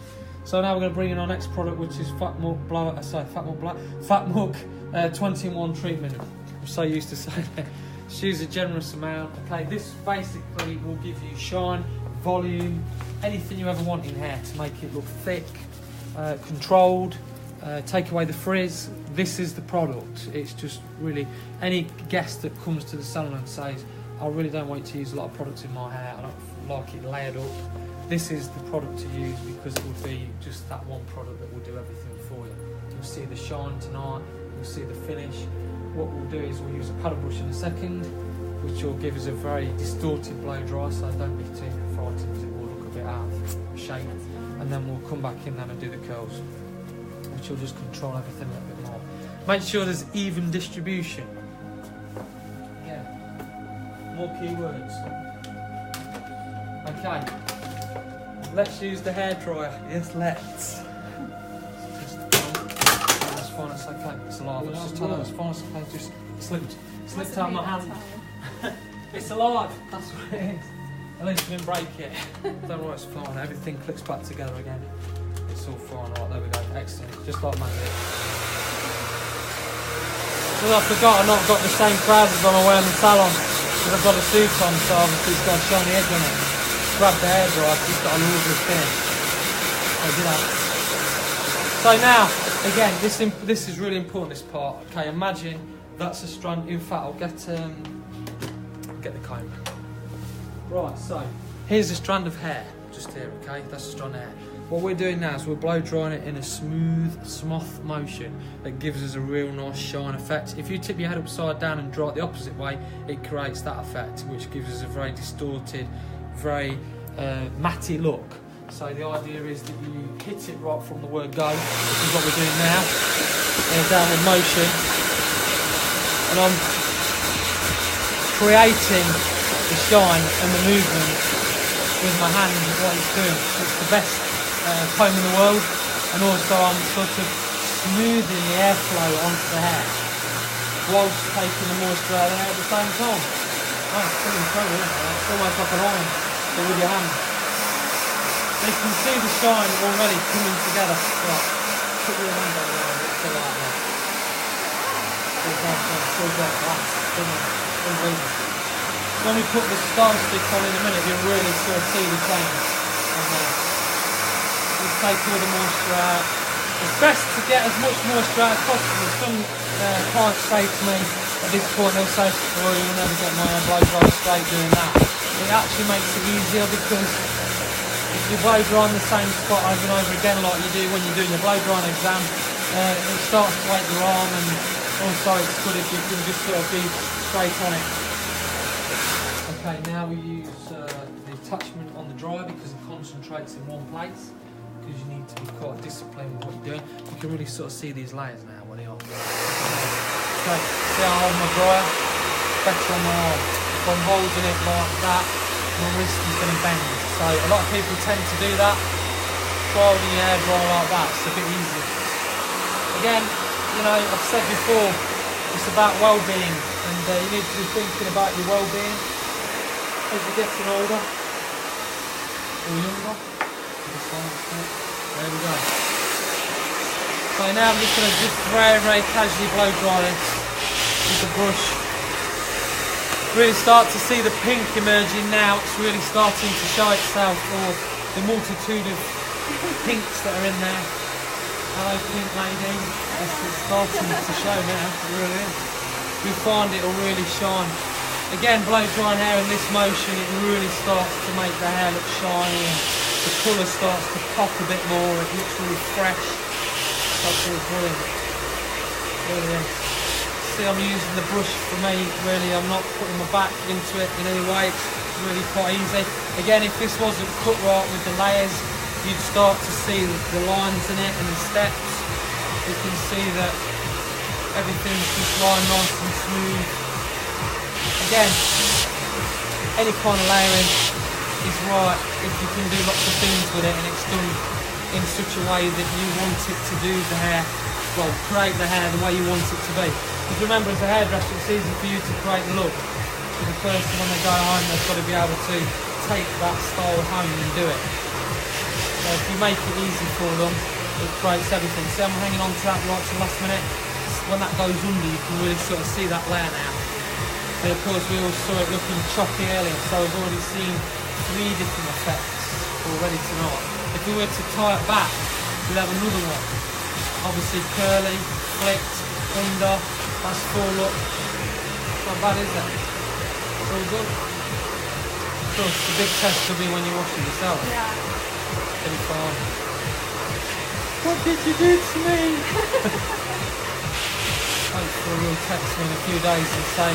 So now we're going to bring in our next product, which is Fat Muck 20-in-1 treatment. I'm so used to saying it. Just use a generous amount. Okay, this basically will give you shine, volume, anything you ever want in hair to make it look thick, controlled, take away the frizz. This is the product. It's just really, any guest that comes to the salon and says, I really don't want to use a lot of products in my hair, I don't like it layered up, this is the product to use, because it will be just that one product that will do everything for you. You'll see the shine tonight, you'll see the finish. What we'll do is we'll use a paddle brush in a second, which will give us a very distorted blow dry, so don't be too frightened because it will look a bit out of shape. And then we'll come back in then and do the curls, which will just control everything a little bit more. Make sure there's even distribution. Yeah. More keywords. Okay. Let's use the hairdryer. Yes, let's. That's fine, it's okay. It's alive. Let's just tell them it's fine, it's okay. Just slipped out my hand. It's alive. That's what it is. At least we didn't break it. Don't worry, it's fine. Everything clicks back together again. It's all fine. Right, there we go. Excellent. Just like magic. Well, I forgot I've not got the same trousers on I wear in the salon, because I've got a suit on, so obviously it's got a shiny edge on it. Grab the hairdryer, it's got a lovely finish. So now, again, this is really important, this part. Okay, imagine that's a strand. In fact, I'll get the comb. Right, so here's a strand of hair, just here, okay? That's a strand of hair. What we're doing now is we're blow drying it in a smooth motion that gives us a real nice shine effect. If you tip your head upside down and dry it the opposite way, it creates that effect, which gives us a very distorted, very matty look. So the idea is that you hit it right from the word go, which is what we're doing now, in a downward motion. And I'm creating the shine and the movement with my hand, what it's doing. It's the best comb in the world, and also I'm sort of smoothing the airflow onto the hair whilst taking the moisture out of the hair at the same time. Oh, it's pretty incredible, isn't it? It's almost like an iron, but with your hand. You can see the shine already coming together. Right, put your hand on there, it's still like that. Still got that. Unbelievable. When we put the style stick on in a minute, you'll really sort of see the change on there. You take all the moisture out. It's best to get as much moisture out as possible. Some clients say to me at this point, they'll say, oh, you'll never get my hair blow dry straight doing that. It actually makes it easier, because if you blow dry on the same spot over and over again like you do when you're doing your blow drying exam, it starts to ache your arm, and also it's good if you can just sort of be straight on it. Okay, now we use the attachment on the dryer because it concentrates in one place, because you need to be quite disciplined with what you're doing. You can really sort of see these layers now when they are. Okay, see how I hold my dryer? Better on my arm. If I'm holding it like that, my wrist is going to bend. So a lot of people tend to do that. Try holding your hair dry like that, it's a bit easier. Again, you know, I've said before, it's about well-being, and you need to be thinking about your well-being as you're getting older. or younger. There we go. So now I'm just going to very casually blow dry this with the brush. Really start to see the pink emerging now. It's really starting to show itself, or the multitude of pinks that are in there. Hello pink lady. It's starting to show now, it really is. You'll find it will really shine. Again, blow drying hair in this motion, it really starts to make the hair look shiny and the colour starts to pop a bit more, it looks really fresh. That's really brilliant. Really is. See, I'm using the brush for me, really, I'm not putting my back into it in any way, it's really quite easy. Again, if this wasn't cut right with the layers, you'd start to see the lines in it and the steps. You can see that everything's just lying nice and smooth. Again, any kind of layering is right if you can do lots of things with it and it's done in such a way that you want it to do the hair, well, create the hair the way you want it to be. Because remember, as a hairdresser, it's easy for you to create the look. For the person, when they go home, they've got to be able to take that style home and do it. So if you make it easy for them, it creates everything. See, I'm hanging on to that right to the last minute. When that goes under, you can really sort of see that layer now. And of course, we all saw it looking choppy earlier, so we've already seen 3 different effects already tonight. If we were to tie it back, we'd have another one. Obviously curly, flicked, under, that's full look. Not bad, is it? It's all good. Of course, the big test will be when you wash it yourself. Yeah. Pretty fine. What did you do to me? Hopefully we'll text me in a few days and say,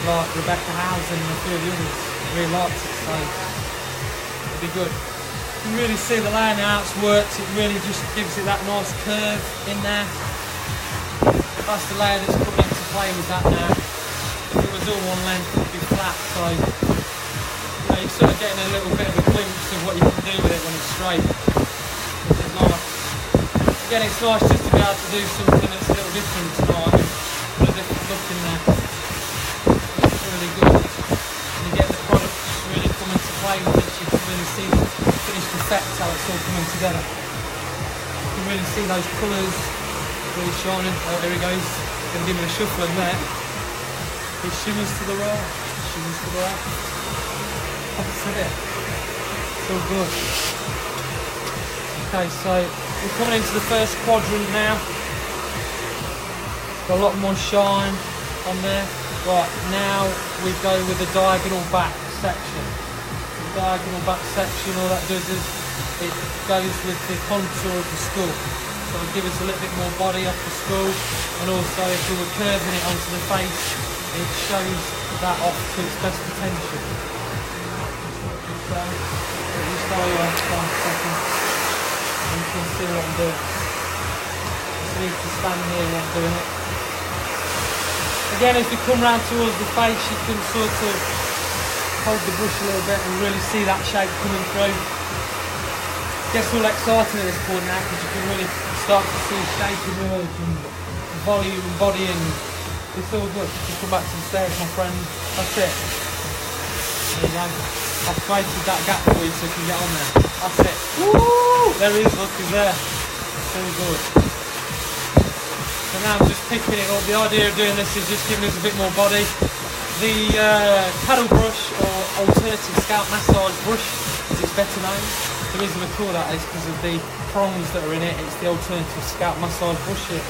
like Rebecca Housen and a few of the others really liked it, so it'll be good. You can really see the layer now, it's worked, it really just gives it that nice curve in there. That's the layer that's coming into play with that now. If it was all one length, it would be flat, so you're sort of getting a little bit of a glimpse of what you can do with it when it's straight, which is nice. Again, it's nice just to be able to do something that's a little different tonight, put a different look in there. It's really good. And you get the product really coming to play with it, you can really see the finished effect, how it's all coming together. You can really see those colours really shining. Oh, here he goes. Going to give me a shuffle in there. He shimmers to the right, shimmers to the left. That's it. So good. Okay, so we're coming into the first quadrant now. Got a lot more shine on there. Right, now we go with the diagonal back section. The diagonal back section, all that does is it goes with the contour of the skull. So it'll give us a little bit more body off the skull, and also if we were curving it onto the face, it shows that off to its best potential. Just go away for a second, and you can see what I'm doing. Just need to stand here while I'm doing it. Again, as we come round towards the face, you can sort of hold the brush a little bit and really see that shape coming through. Gets all exciting at this point now because you can really start to see shape emerge and volume and body, and it's all good. Just come back to the stairs, my friend. That's it. There you go. I've created that gap for you so you can get on there. That's it. Woo! There he is, look, he's there. It's all good. So now I'm just picking it up. The idea of doing this is just giving us a bit more body. The paddle brush, or alternative scalp massage brush, as it's better known. The reason we call that is because of the prongs that are in it. It's the alternative scalp massage brush. It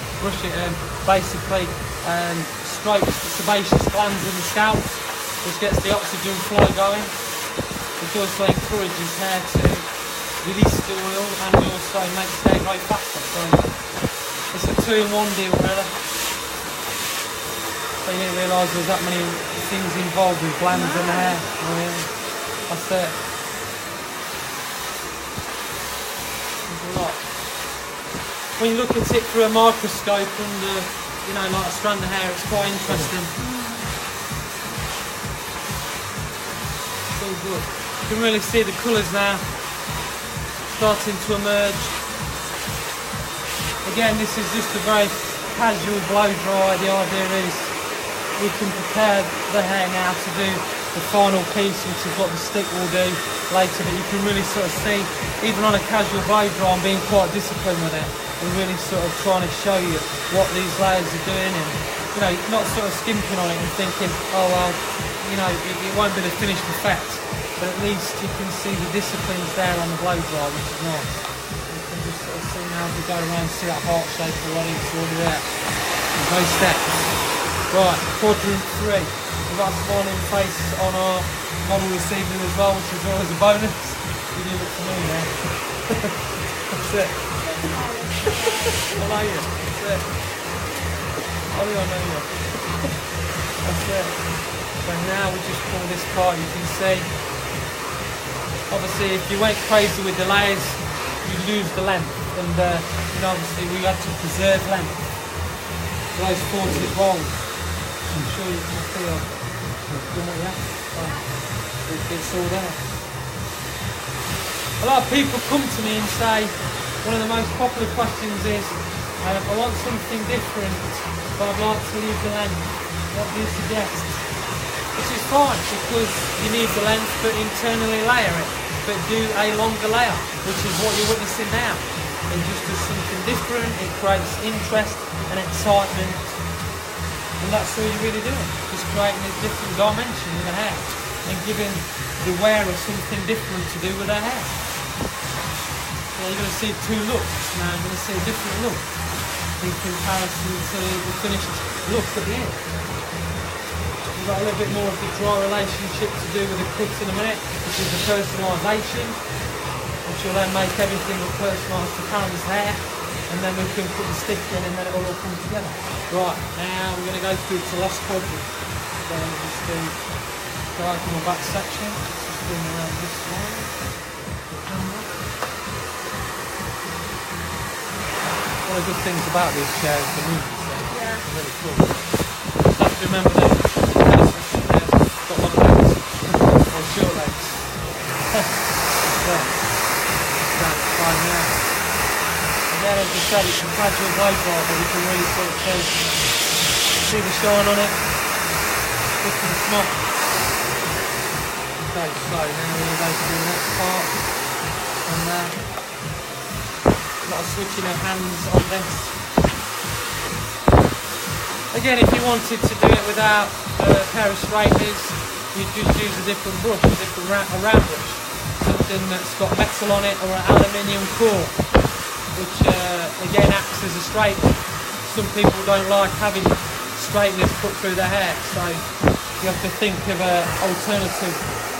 basically strokes the sebaceous glands in the scalp, which gets the oxygen flow going, which also encourages hair to release the oil, and also makes hair grow faster. So it's a 2-in-1 deal, really. So you didn't realise there's that many things involved with glands in the hair. Oh, yeah. That's it. When you look at it through a microscope under, you know, like a strand of hair, it's quite interesting. So good. You can really see the colours now starting to emerge. Again, this is just a very casual blow dry. The idea is we can prepare the hair now to do the the final piece, which is what the stick will do later, but you can really sort of see, even on a casual blow dry, I'm being quite disciplined with it. We're really sort of trying to show you what these layers are doing, and you know, not sort of skimping on it and thinking, oh well, you know, it won't be the finished effect, but at least you can see the disciplines there on the blow dry, which is nice. You can just sort of see now as we go around, see that heart shape already, it's already there. There's no steps. Right, quadrant 3. We've got a smiling face on our model this evening as well, which is always a bonus. You do it for me now. That's it. I know you. That's it. Oh, yeah, I know you. That's it. So now we just pull this part, you can see. Obviously, if you went crazy with the layers, you lose the length. And you know, obviously, we had to preserve length. Those 40 rolls. I'm sure you can feel it's all there. A lot of people come to me and say, one of the most popular questions is, I want something different, but I'd like to leave the length. What do you suggest? Which is fine, because you need the length, but internally layer it. But do a longer layer, which is what you're witnessing now. It just does something different, it creates interest and excitement. And that's all you're really doing, just creating a different dimension with the hair and giving the wearer something different to do with their hair. So you're going to see two looks now, you're going to see a different look in comparison to the finished look at the end. We've got a little bit more of the dry relationship to do with the cut in a minute, which is the personalisation, which will then make everything look personalised to Karen's hair. And then we can put the stick in and then it will all come together. Right, now we're going to go through to the last quadrant. So just do diagonal back section, just bring around this way. One of the good things about these chairs, the movement set, is really cool. Just have to remember that got long legs, or short legs. That's fine now. Again, as I said, it's a gradual blow dry, but you can really sort of see the shine on it. Quick and smart. Okay, so now we're going to go to the next part. And a lot of switching of hands on this. Again, if you wanted to do it without a pair of straighteners, you'd just use a different brush, a round brush. Something that's got metal on it or an aluminium core, which again acts as a straightener. Some people don't like having straighteners put through their hair, so you have to think of an alternative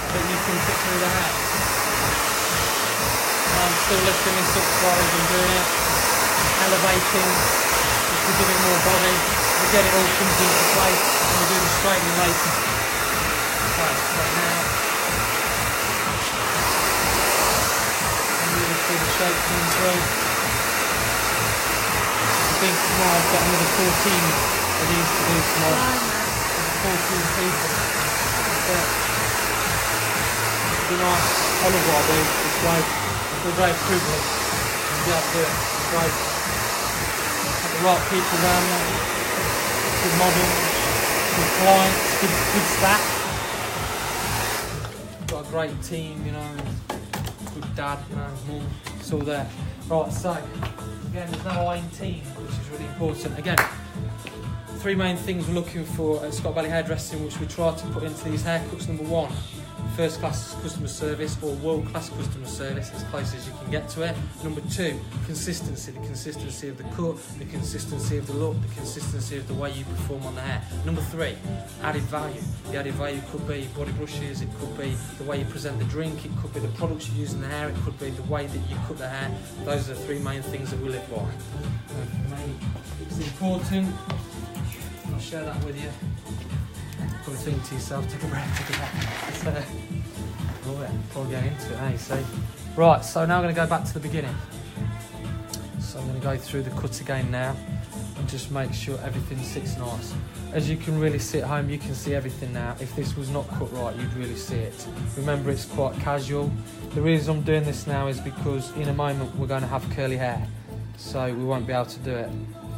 that you can put through the hair. I'm still lifting this up while I'm doing it, elevating, just to give it more body. Again, it all comes into place and we'll do the straightening later. Okay, so now I'm really see the shape coming through. I think tomorrow I've got another 14 of these to do tomorrow. 14 people. But it'd be nice. I love what I do. It's great. It's a great privilege to be able to do it. It's great. Have the right people around there. Good models, good clients, good staff. Got a great team, you know. Good dad, you know, mum. It's all there. Right, so. Again, there's no line team, which is really important. Again, three main things we're looking for at Scott Valley Hairdressing, which we try to put into these haircuts. Number one, first class customer service or world class customer service, as close as you can get to it. Number two, consistency, the consistency of the cut, the consistency of the look, the consistency of the way you perform on the hair. Number three, added value. The added value could be body brushes, it could be the way you present the drink, it could be the products you use in the hair, it could be the way that you cut the hair. Those are the three main things that we live by. It's important. I'll share that with you. Got to think to yourself, take a breath, take a breath. Oh yeah, before we get into it, see? Right, so now I'm going to go back to the beginning. So I'm going to go through the cut again now and just make sure everything sits nice. As you can really see at home, you can see everything now. If this was not cut right, you'd really see it. Remember, it's quite casual. The reason I'm doing this now is because in a moment we're going to have curly hair, so we won't be able to do it.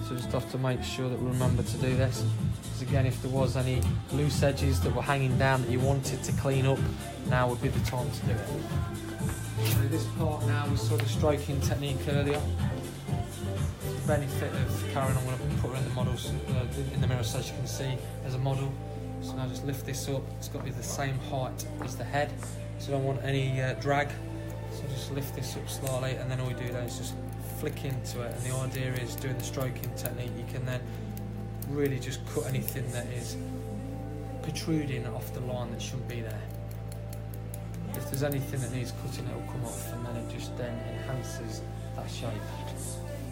So just have to make sure that we remember to do this. Because again, if there was any loose edges that were hanging down that you wanted to clean up, now would be the time to do it. So this part now we saw the stroking technique earlier. The benefit of Karen, I'm going to put her in the models in the mirror so she can see as a model. So now just lift this up. It's got to be the same height as the head, so I don't want any drag. So just lift this up slightly, and then all we do then is just flick into it. And the idea is, doing the stroking technique, you can then really just cut anything that is protruding off the line that shouldn't be there. If there's anything that needs cutting, it will come off, and then it just then enhances that shape.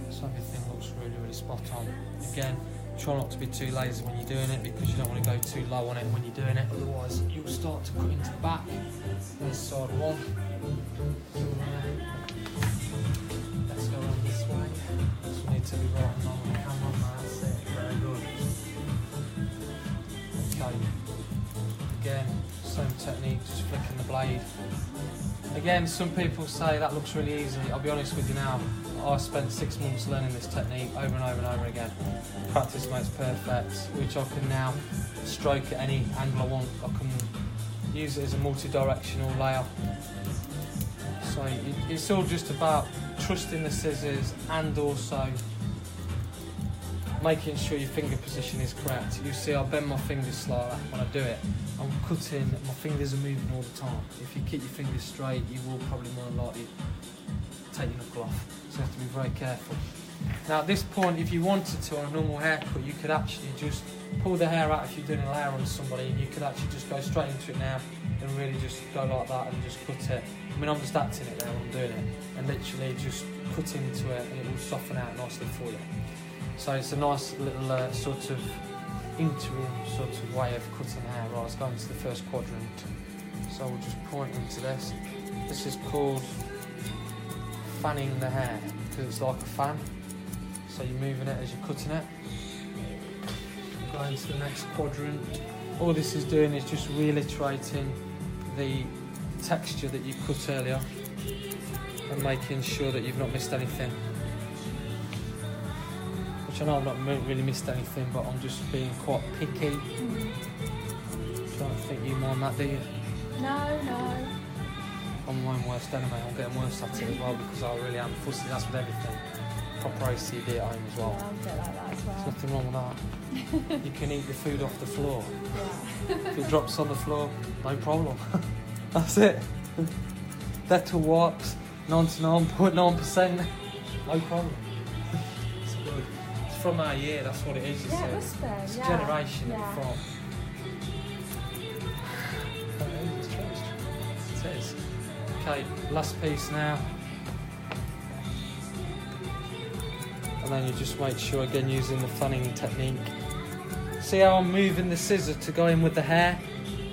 So everything looks really, really spot on. Again, try not to be too lazy when you're doing it, because you don't want to go too low on it when you're doing it, otherwise you'll start to cut into the back. There's side one. Let's go on this way. Just need to be right and on the camera. That's it. Very good. Okay. Again, same technique, just flicking the blade. Again, some people say that looks really easy. I'll be honest with you now. I spent 6 months learning this technique over and over and over again. Practice makes perfect, which I can now stroke at any angle I want. I can use it as a multi-directional layer. So it's all just about trusting the scissors and also making sure your finger position is correct. You see, I bend my fingers slightly when I do it. I'm cutting, my fingers are moving all the time. If you keep your fingers straight, you will probably more than likely take your knuckle off. So you have to be very careful. Now at this point, if you wanted to, on a normal haircut, you could actually just pull the hair out if you're doing a layer on somebody, and you could actually just go straight into it now and really just go like that and just cut it. I mean, I'm just acting it there when I'm doing it, and literally just cut into it, and it will soften out nicely for you. So it's a nice little sort of interim sort of way of cutting hair. Right, let's go into the first quadrant. So we'll just point into this. This is called fanning the hair, because it's like a fan. So you're moving it as you're cutting it. Go into the next quadrant. All this is doing is just reiterating the texture that you cut earlier and making sure that you've not missed anything. Which I know I've not really missed anything, but I'm just being quite picky. I don't think you mind that, do you? No, no. I'm my own worst enemy. I'm getting worse at it as well, because I really am fussy. That's with everything. Proper OCD at home as well. Yeah, I'm a bit like that as well. There's nothing wrong with that. You can eat the food off the floor. Yeah. If it drops on the floor, no problem. That's it. Dental wipes, 99.9%, no problem. It's good. It's from our year, that's what it is. Yeah, it must be. It's a yeah. generation yeah. from. It is. Okay, last piece now. And then you just make sure, again, using the fanning technique. See how I'm moving the scissor to go in with the hair?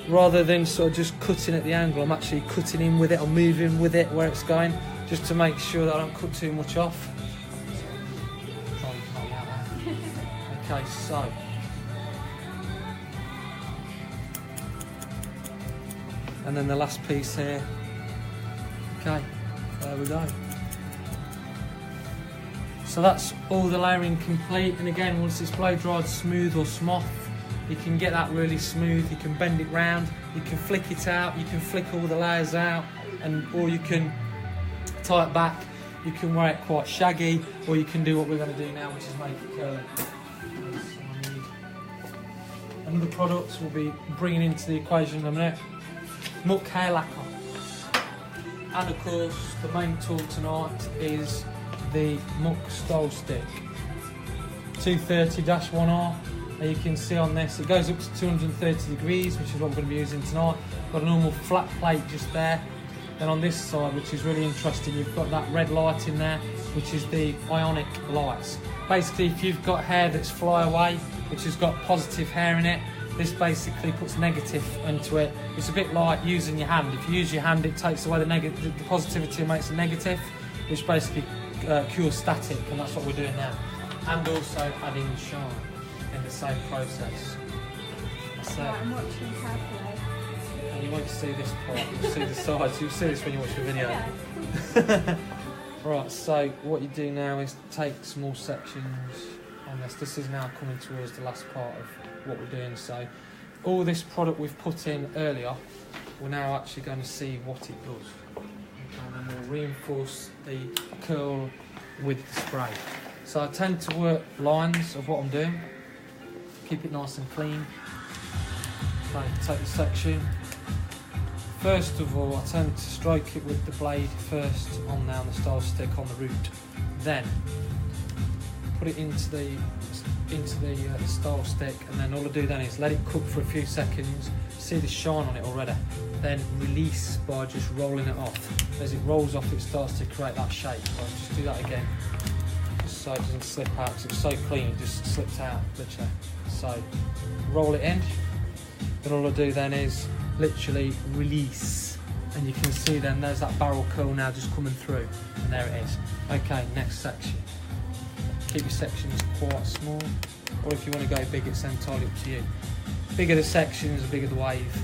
Rather than sort of just cutting at the angle, I'm actually cutting in with it, I'm moving with it where it's going, just to make sure that I don't cut too much off. Okay, so. And then the last piece here. Okay, there we go. So that's all the layering complete, and again, once it's blow dried smooth or smoth, you can get that really smooth, you can bend it round, you can flick it out, you can flick all the layers out, or you can tie it back, you can wear it quite shaggy, or you can do what we're going to do now, which is make it curly. Another product we'll be bringing into the equation in a minute, muck hair lacquer. And of course, the main tool tonight is the muck style stick, 230-1R. As you can see on this, it goes up to 230 degrees, which is what we're going to be using tonight. Got a normal flat plate just there. Then on this side, which is really interesting, you've got that red light in there, which is the ionic lights. Basically, if you've got hair that's fly away, which has got positive hair in it, this basically puts negative into it. It's a bit like using your hand. If you use your hand, it takes away the positivity and makes it negative, which basically cures static, and that's what we're doing now. And also adding shine in the same process. So, Right, I'm watching carefully. and you won't see this part, you'll see the sides, you'll see this when you watch the video. Yeah. Right, so what you do now is take small sections on this. This is now coming towards the last part of what we're doing. So all this product we've put in earlier, we're now actually going to see what it does. Okay, and then we'll reinforce the curl with the spray. So I tend to work lines of what I'm doing, keep it nice and clean. So take the section. First of all, I tend to stroke it with the blade first on now the style stick on the root. Then put it into the style stick, and then all I do then is let it cook for a few seconds. See the shine on it already. Then release by just rolling it off. As it rolls off, it starts to create that shape. I'll just do that again, just so it doesn't slip out. Because it's so clean, it just slips out literally. So roll it in. Then all I do then is literally release, and you can see then there's that barrel curl now just coming through, and there it is. Okay, next section. Keep your sections quite small, or if you want to go big, it's entirely up to you. Bigger the sections, the bigger the wave.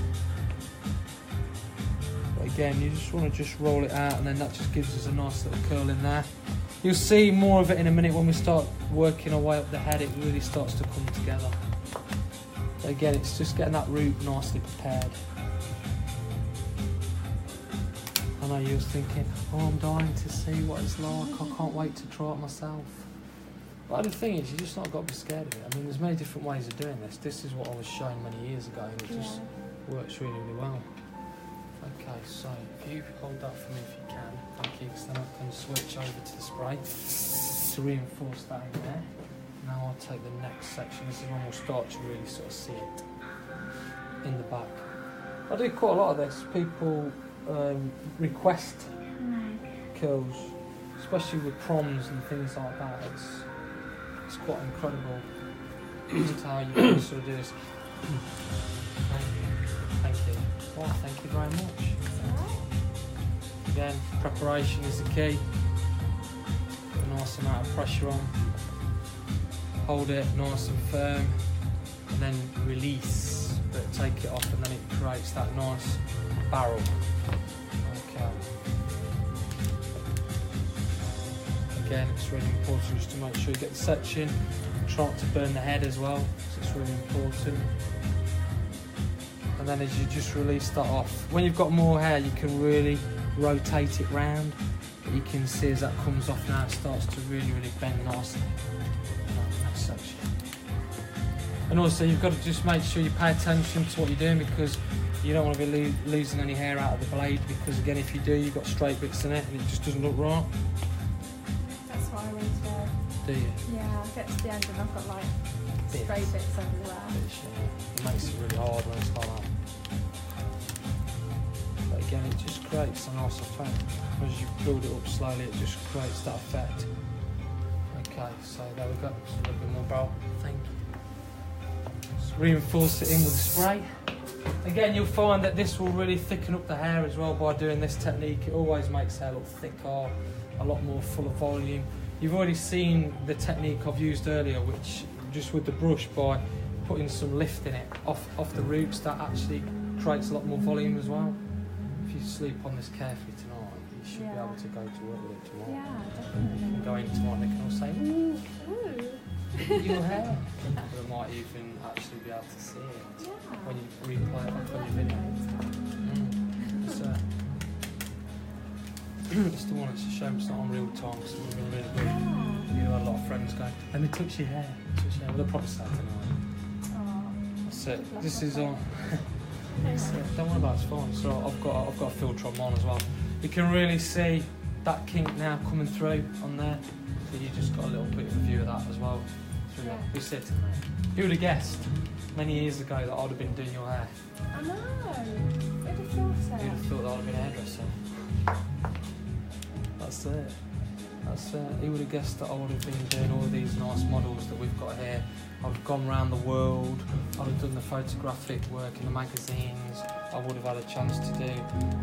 But again, you just want to just roll it out, and then that just gives us a nice little curl in there. You'll see more of it in a minute when we start working our way up the head. It really starts to come together. But again, it's just getting that root nicely prepared. I know you was thinking, oh, I'm dying to see what it's like, I can't wait to try it myself. But the thing is, you just not got to be scared of it. I mean, there's many different ways of doing this. This is what I was showing many years ago, and it just works really, really well. Okay, so if you hold that for me if you can, thank you, because then I can switch over to the spray to reinforce that in there. Now I'll take the next section. This is when we'll start to really sort of see it in the back. I do quite a lot of this. People request curls, especially with proms and things like that. It's quite incredible just how you can sort of do this. Thank you. Well, thank you very much. Again, preparation is the key. Put a nice amount of pressure on. Hold it nice and firm, and then release, but take it off, and then it creates that nice barrel. Okay. Again, it's really important just to make sure you get the section. Try not to burn the head as well, so it's really important. And then as you just release that off, when you've got more hair, you can really rotate it round. But you can see as that comes off now, it starts to really, really bend nicely. Section. And also you've got to just make sure you pay attention to what you're doing, because you don't want to be losing any hair out of the blade, because again, if you do, you've got straight bits in it and it just doesn't look right. That's what I always do. Do you? Yeah, I get to the end and I've got like straight bits everywhere. It makes it really hard when it's like that. But again, it just creates a nice effect. As you build it up slowly, it just creates that effect. Okay, so there we go. Just a little bit more barrel. Thank you. Just reinforce it in with the spray. Again, you'll find that this will really thicken up the hair as well by doing this technique. It always makes hair look thicker, a lot more full of volume. You've already seen the technique I've used earlier, which just with the brush, by putting some lift in it off the roots, that actually creates a lot more volume as well. If you sleep on this carefully tonight, you should be able to go to work with it tomorrow. Yeah, definitely. You can go in tomorrow and they can all say, ooh, look at your hair. They might even actually be able to see it when you replay it back on your video. It's the one that's a shame it's not on real time, because it would have been really good. You know, a lot of friends going, let me touch your hair. Touch your hair. Well, they'll probably say tonight. That's it. This is on. Don't worry about it, it's fine. So I've got a filter on mine as well. You can really see that kink now coming through on there. So you just got a little bit of a view of that as well. We're sitting there. Who would have guessed many years ago that I'd have been doing your hair? I know. Who'd have thought it? You'd have thought that I'd have been a hairdresser. That's it. That's it. Who would have guessed that I would have been doing all these nice models that we've got here? I'd have gone around the world. I'd have done the photographic work in the magazines. I would have had a chance to do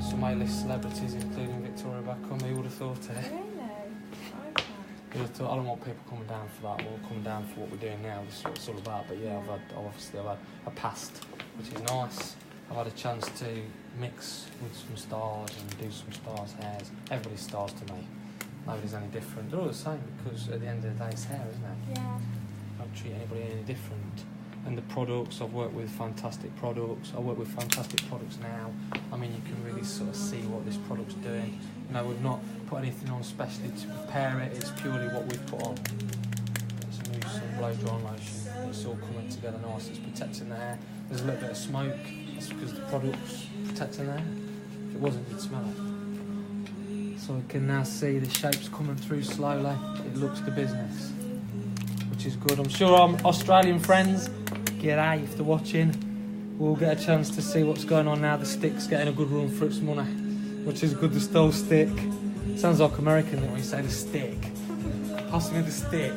some A-list celebrities, including Victoria Beckham. Who would have thought it? Really? Okay. Who would have thought? I don't want people coming down for that, or coming down for what we're doing now. This is what it's all about. But yeah, I've had a past, which is nice. I've had a chance to mix with some stars and do some stars' hairs. Everybody's stars to me. Nobody's any different. They're all the same, because at the end of the day, it's hair, isn't it? Yeah. Don't treat anybody any different. and the products. I've worked with fantastic products. I work with fantastic products now. I mean, you can really sort of see what this product's doing. You know, we've not put anything on specially to prepare it. It's purely what we've put on. It's a new sun blow dry lotion. It's all coming together nice. It's protecting the hair. There's a little bit of smoke. That's because the product's protecting the hair. If it wasn't, you'd smell it. So we can now see the shapes coming through slowly. It looks the business, which is good. I'm sure our Australian friends, g'day if they're watching, will get a chance to see what's going on now. The stick's getting a good run for its money, which is good. The stole stick. Sounds like American when you say the stick. Pass me the stick.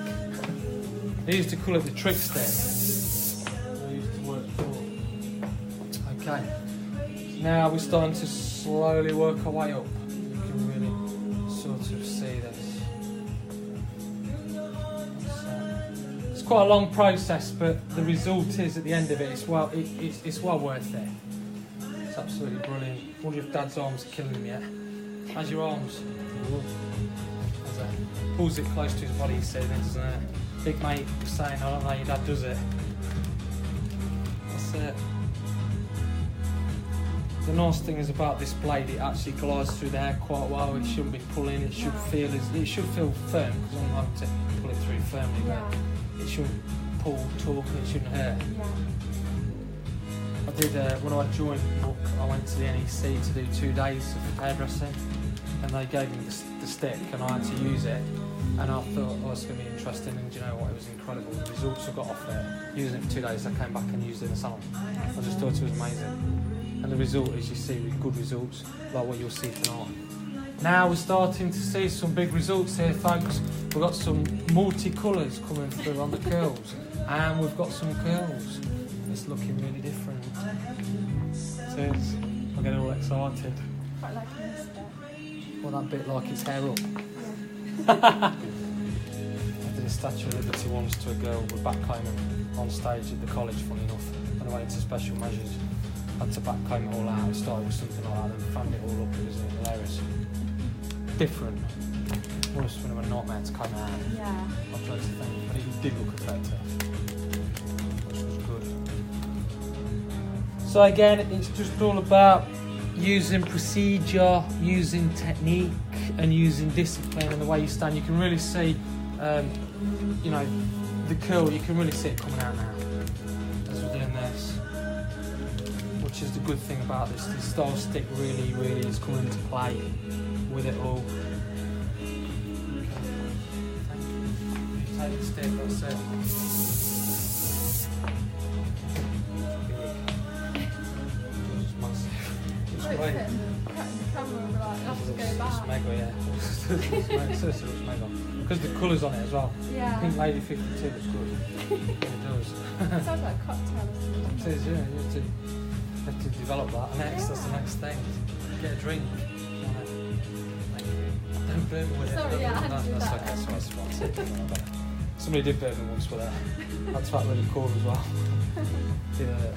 They used to call it the trick stick. They used to work for. Okay. Now we're starting to slowly work our way up. You can really sort of see this. It's quite a long process, but the result is at the end of it, it's well worth it. It's absolutely brilliant. I wonder if Dad's arms are killing him yet. How's your arms? Pulls it close to his body, you see, doesn't it? Big mate was saying, I don't know how your dad does it. That's it. The nice thing is about this blade, it actually glides through the hair quite well. It shouldn't be pulling. It should feel firm because I'm having to pull it through firmly. But it shouldn't pull, talk, and it shouldn't hurt. I did when I joined Muck, I went to the NEC to do 2 days of hairdressing, and they gave me the stick, and I had to use it. And I thought, oh, it's going to be interesting, and do you know what? It was incredible. The results I got off it, using it for 2 days, I came back and used it in the salon. I just thought it was amazing. And the result, as you see, with good results, like what you'll see tonight. Now we're starting to see some big results here, folks. We've got some multi-colours coming through on the curls, and we've got some curls. It's looking really different. It is. I'm getting all excited. Quite like this bit. Well, that bit like its hair up. I did a Statue of Liberty once to a girl with backcombing on stage at the college, funny enough, and I went into special measures. I had to backcomb it all out. It started with something like that and fanned it all up. It was hilarious. Different. Almost when it was a nightmare to come out. Yeah. I tried to think, but it did look effective, which was good. So again, it's just all about using procedure, using technique, and using discipline and the way you stand. You can really see, you know, the curl. You can really see it coming out now as we're doing this, which is the good thing about this. The style stick really is coming into play with it all. Okay. Take the stick, that's it. It's massive. It's great. The camera will like, have to go back. It's mega, yeah. Seriously, it's mega. Because the colours on it as well. Yeah. Pink Lady 52 looks good. It does. It sounds like a cocktail or something. It is, yeah. You have to develop that. Next, that's the next thing. Get a drink. Thank you. Don't burn me with it. Sorry, yeah, I had to do that's that. okay, that's fine. Somebody did burn me once with that. That's felt really cool as well. Yeah.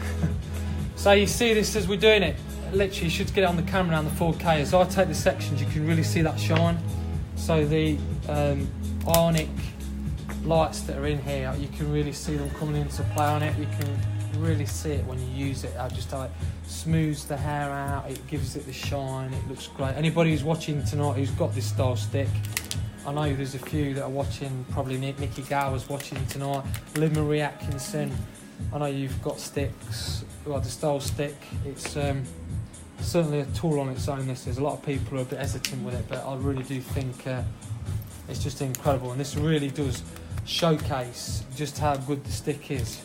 So you see this as we're doing it. Literally, you should get it on the camera now on the 4K. As I take the sections, you can really see that shine. So the ionic lights that are in here, you can really see them coming into play on it. You can really see it when you use it. Just how it smooths the hair out. It gives it the shine. It looks great. Anybody who's watching tonight who's got this style stick, I know there's a few that are watching. Probably Nikki Gower's watching tonight. Liv Marie Atkinson. I know you've got sticks. Well, the style stick. It's certainly a tool on its own. There's a lot of people who are a bit hesitant with it, but I really do think it's just incredible, and this really does showcase just how good the stick is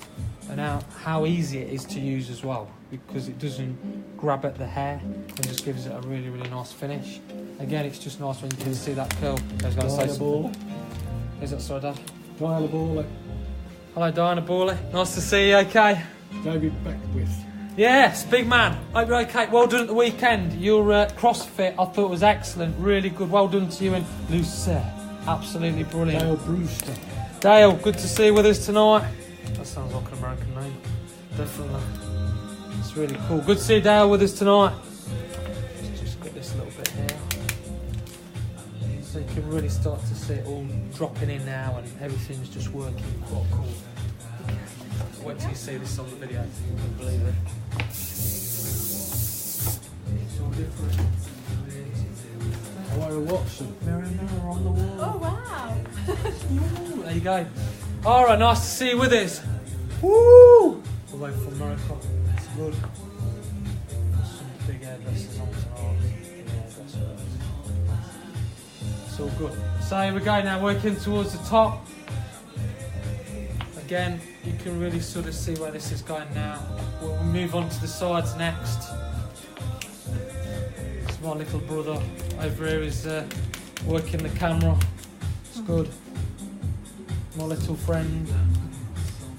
and how easy it is to use as well, because it doesn't grab at the hair and just gives it a really nice finish. Again, it's just nice when you can see that curl. I was going to say something. Is that sorry, Dad? Diana Bawley. Hello, Diana Bawley. Nice to see you. Okay. David Beckwith. Yes, big man. Hope you're okay. Well done at the weekend. Your CrossFit, I thought was excellent. Really good. Well done to you and Lucy. Absolutely brilliant. Dale Brewster. Dale, good to see you with us tonight. That sounds like an American name. Definitely. It's really cool. Good to see Dale with us tonight. Let's just get this little bit here. So you can really start to see it all dropping in now, and everything's just working quite cool. Wait till you see this on the video. You won't believe it. It's all different. I wear a Watson. Mirror, mirror on the wall. Oh wow! Ooh, there you go. All right, nice to see you with us. Woo! Away from America. It's good. Some big hairdressers on tonight. It's all good. So here we go now, working towards the top. Again, you can really sort of see where this is going now. We'll move on to the sides next. It's my little brother over here is working the camera. It's good. My little friend.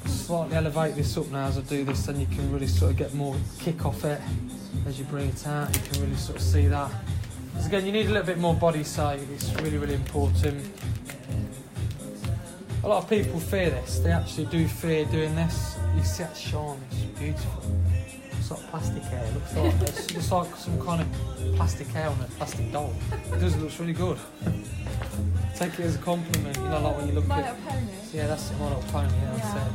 Slightly elevate this up now as I do this, then you can really sort of get more kick off it as you bring it out. You can really sort of see that. Because again, you need a little bit more body, so it's really, really important. A lot of people fear this. They actually do fear doing this. You see that shine, it's beautiful. It's like plastic hair. It looks like some kind of plastic hair on a plastic doll. It does look really good. Take it as a compliment, you know, like when you look My at Little Pony. yeah, that's it, My Little Pony.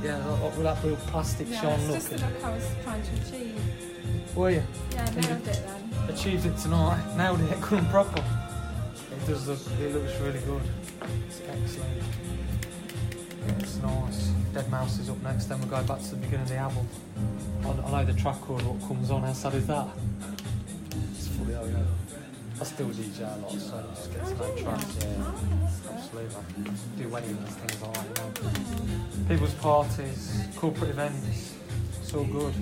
Yeah, like with that real plastic Yeah, shine it's look. just the look I was trying to achieve. Were you? Yeah, nailed it then. Achieved it tonight. Nailed it. Couldn't proper. It does look. It looks really good. It's excellent. It's nice. Dead Mouse is up next. Then we'll go back to the beginning of the album. I know the track order what comes on. How sad is that? It's fully out. Yeah. I still DJ a lot, so it just gets no tracks. Yeah, absolutely. Do weddings and things like that. You know. People's parties, corporate events. It's all good.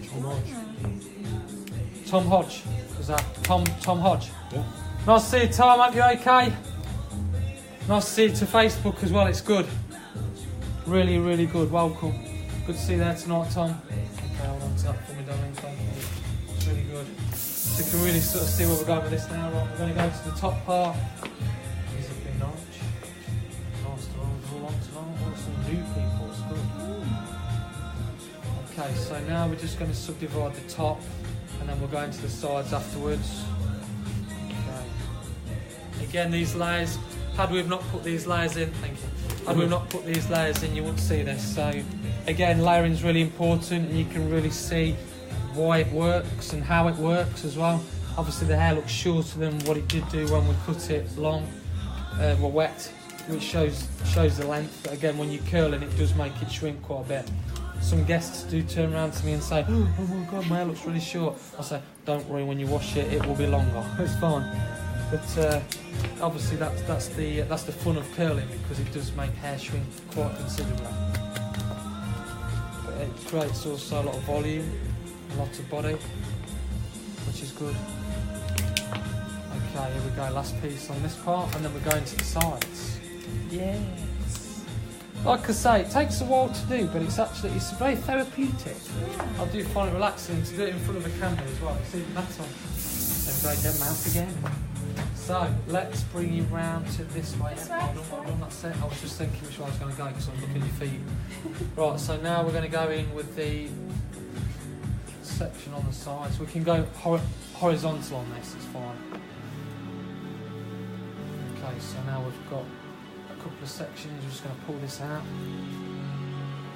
Tom Hodge. Tom Hodge. Was that Tom Hodge? Yeah. Nice to see you, Tom. Hope you're okay. Nice to see you to Facebook as well. It's good. Really, really good. Welcome. Good to see you there tonight, Tom. Okay, hold on to that for me, darling. Thank you. It's really good. So you can really sort of see where we're going with this now. Right, we're going to go to the top part. He's a big notch. Nice to roll on tonight. Oh, some new people. It's good. Okay, so now we're just going to subdivide the top, and then we'll go into the sides afterwards. Okay. Again, these layers. Had we have not put these layers in, thank you. Had we have not put these layers in, you wouldn't see this. So, again, layering is really important, and you can really see why it works and how it works as well. Obviously the hair looks shorter than what it did do when we cut it long, wet, which shows the length. But again, when you curl it, it does make it shrink quite a bit. Some guests do turn around to me and say, oh my god, my hair looks really short. I say, don't worry, when you wash it, it will be longer. It's fine. But obviously that's the fun of curling, because it does make hair shrink quite considerably. But it creates also a lot of volume. A lot of body, which is good. Okay, here we go, last piece on this part, and then we're going to the sides. Yes. Like I say, it takes a while to do, but it's very therapeutic. I do find it relaxing to do it in front of a camera as well. See that on. There we go, Dead Mouse again. So let's bring you round to this way. That's it. I was just thinking which way I was going to go because I'm looking at your feet. Right, so now we're going to go in with the section on the sides. We can go horizontal on this, it's fine. Okay, so now we've got a couple of sections. We're just going to pull this out.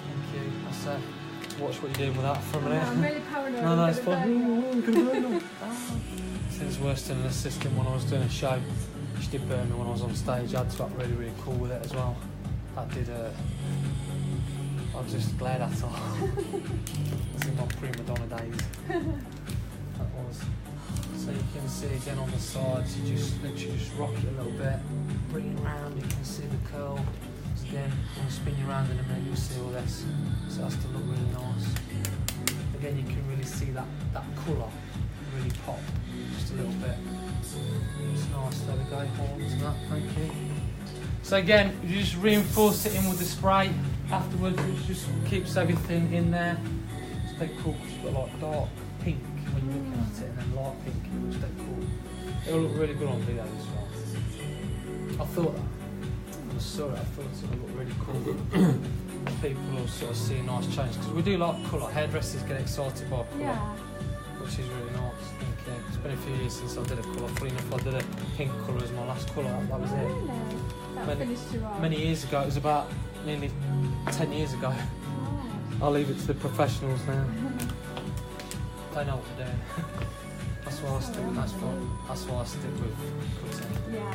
Thank you. That's it. Watch what you're doing with that for a minute. I'm really paranoid. No, it's fine. It's worse than an assistant when I was doing a show. She did burn me when I was on stage. I had to act really, really cool with it as well. That did I was just glad that's all. It was in my prima donna days. That was. So you can see again on the sides, you just literally just rock it a little bit, bring it round, you can see the curl. So again, I'm spin you around in a minute, you'll see all this. So that's to look really nice. Again, you can really see that colour really pop, just a little bit. It's nice, there we go, hold on to that, thank you. So again, you just reinforce it in with the spray afterwards, which just keeps everything in there. It's dead cool because you've got like dark pink when you're looking at it, and then light pink, it looks dead cool. It'll look really good on video as well. I thought that. When I saw it, I thought it would look really cool. People will sort of see a nice change, because we do like colour. Hairdressers get excited by colour, which is really nice. I think, it's been a few years since I did a colour. Funny enough, I did a pink colour as my last colour. That was it. That finished you off. Many years ago. It was about nearly 10 years ago. I I'll leave it to the professionals now. They know what they're doing. That's why I stick with cutting. Yeah.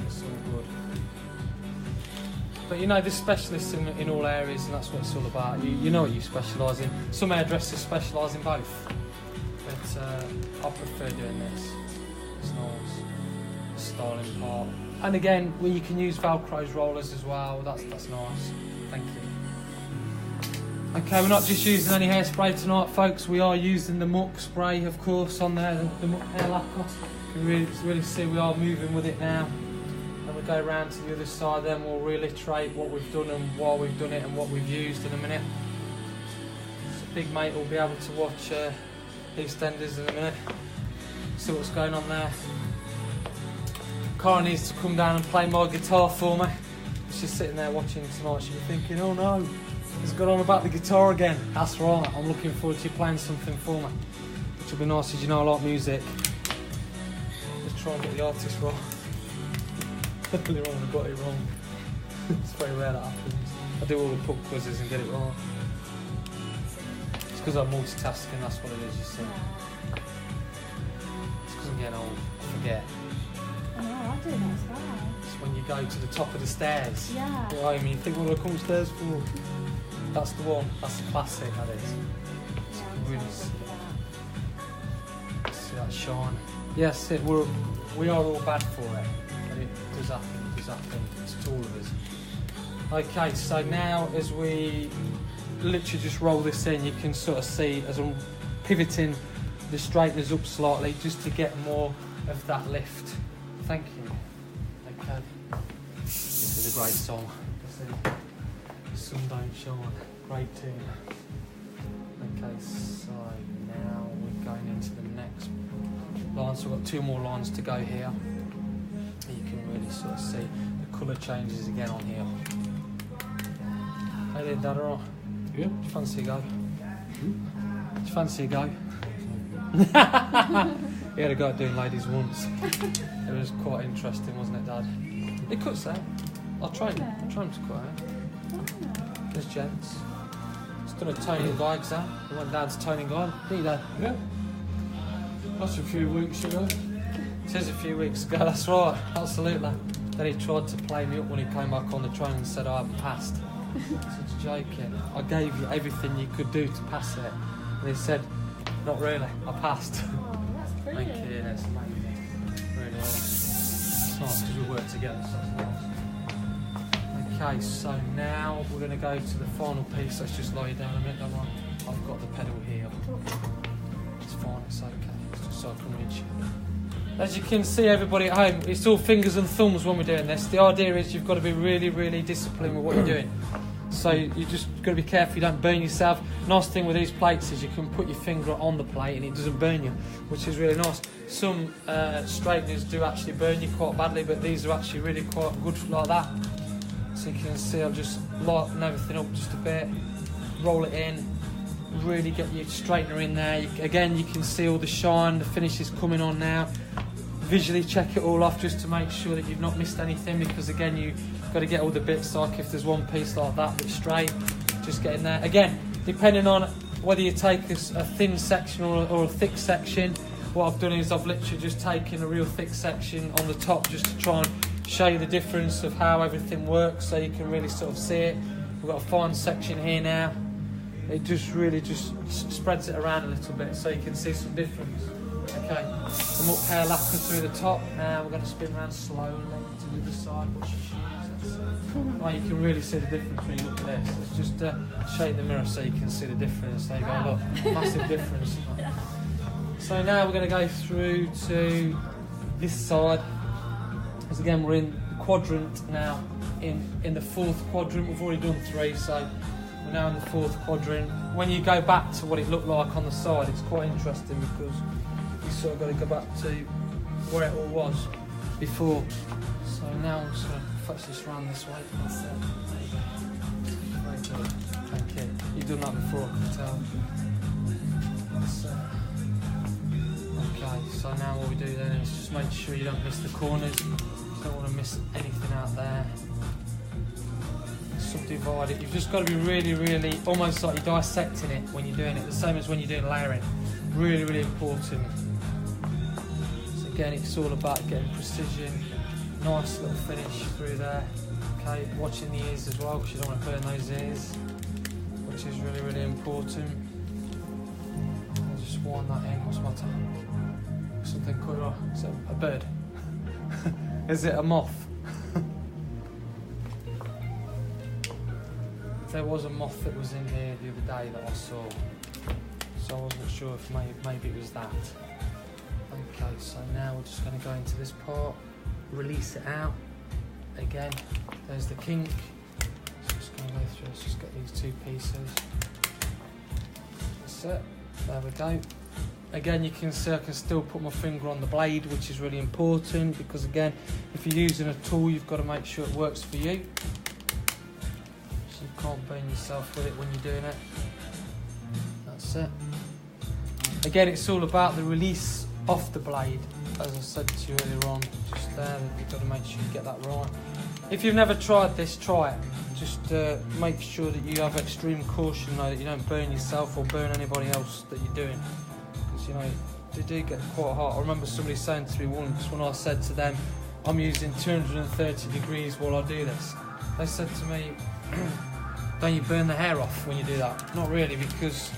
It's all good. But you know, there's specialists in all areas, and that's what it's all about. You know what you specialise in. Some hairdressers specialise in both. But I prefer doing this. It's nice. The styling part. And again, well, you can use Velcro's rollers as well. That's nice. Thank you. Okay, we're not just using any hairspray tonight, folks. We are using the muck spray, of course, on there, the muck hair lacquer. You can really see we are moving with it now. And we'll go around to the other side, then we'll reiterate what we've done and why we've done it and what we've used in a minute. So big mate will be able to watch EastEnders in a minute, see what's going on there. Cara needs to come down and play my guitar for me. She's sitting there watching tonight, she'll be thinking, oh no, he's got on about the guitar again. That's right, I'm looking forward to you playing something for me, which will be nice, as you know I like music. Let's try and get the artist wrong. Definitely wrong, I got it wrong. It's very rare that happens. I do all the pub quizzes and get it wrong. It's because I'm multitasking, that's what it is, you see. It's because I'm getting old, I forget. I know, I do that as well. It's when you go to the top of the stairs. Yeah. You know what I mean? You think, what do I come upstairs for? That's the one. That's the classic, that is. It's really see that shine. Yes, we are all bad for it. But it does happen. It's to all of us. Okay, so now as we literally just roll this in, you can sort of see as I'm pivoting the straighteners up slightly just to get more of that lift. Thank you. Okay. This is a great song. The sun don't shine. Great tune. Okay, so now we're going into the next line. So we've got 2 more lines to go here. You can really sort of see the colour changes again on here. Hey there, Dad, alright? Yeah. Do you fancy a go? Do you fancy a go? He had a go at doing ladies once. It was quite interesting, wasn't it, Dad? He cuts out. I'll try him to cut out. There's gents. He's done a toning guy exam. He went down to toning guy. Didn't you, Dad? Yeah. That's a few weeks ago. It says a few weeks ago, that's right, absolutely. Then he tried to play me up when he came back on the train and said I haven't passed. Such joking. I gave you everything you could do to pass it. And he said, not really, I passed. Oh, that's brilliant. Thank you, that's amazing. Really nice. It's nice because we work together, so it's nice. Okay, so now we're going to go to the final piece. Let's just lie you down a minute, don't worry. I've got the pedal here. It's fine, it's okay. It's just so I can reach. As you can see, everybody at home, it's all fingers and thumbs when we're doing this. The idea is you've got to be really, really disciplined with what you're doing. So you just got to be careful you don't burn yourself. Nice thing with these plates is you can put your finger on the plate and it doesn't burn you, which is really nice. Some straighteners do actually burn you quite badly, but these are actually really quite good like that. So you can see I've just lightened everything up just a bit, roll it in, really get your straightener in there. Again, you can see all the shine, the finish is coming on now. Visually check it all off just to make sure that you've not missed anything, because again you've got to get all the bits, like if there's one piece like that that's straight, just get in there. Again, depending on whether you take a thin section or a thick section, what I've done is I've literally just taken a real thick section on the top just to try and show you the difference of how everything works, so you can really sort of see it. We've got a fine section here now. It just really just spreads it around a little bit so you can see some difference. Okay, some up hair lacquer through the top. Now we're going to spin around slowly to the other side. Right, you can really see the difference when you look at this. Let's just show you the mirror so you can see the difference. There you go, look, massive difference. So now we're going to go through to this side. As again, we're in the quadrant now. In the 4th quadrant, we've already done 3, so we're now in the 4th quadrant. When you go back to what it looked like on the side, it's quite interesting because you sort of got to go back to where it all was before. So now I'm just going to fetch this around this way. That's it. Very good. Thank you. You've done that before, I can tell. Okay, so now what we do then is just make sure you don't miss the corners. You don't want to miss anything out there. subdivide it. You've just got to be really, really, almost like you're dissecting it when you're doing it, the same as when you're doing layering. Really, really important. So again, it's all about getting precision. Nice little finish through there. Okay, watching the ears as well, because you don't want to burn those ears, which is really, really important. I'll just wind that in. What's my time? Something caught. Is it a bird? Is it a moth? There was a moth that was in here the other day that I saw, so I wasn't sure if maybe it was that. Okay, so now we're just going to go into this part, release it out. Again, there's the kink. So just going to go through, let's just get these two pieces. That's it, there we go. Again, you can see I can still put my finger on the blade, which is really important, because again, if you're using a tool, you've got to make sure it works for you. So you can't burn yourself with it when you're doing it. That's it. Again, it's all about the release off the blade, as I said to you earlier on, just there, you've got to make sure you get that right. If you've never tried this, try it. Just make sure that you have extreme caution, though, that you don't burn yourself or burn anybody else that you're doing. Because, you know, they do get quite hot. I remember somebody saying to me once when I said to them, I'm using 230 degrees while I do this. They said to me, don't you burn the hair off when you do that? Not really, because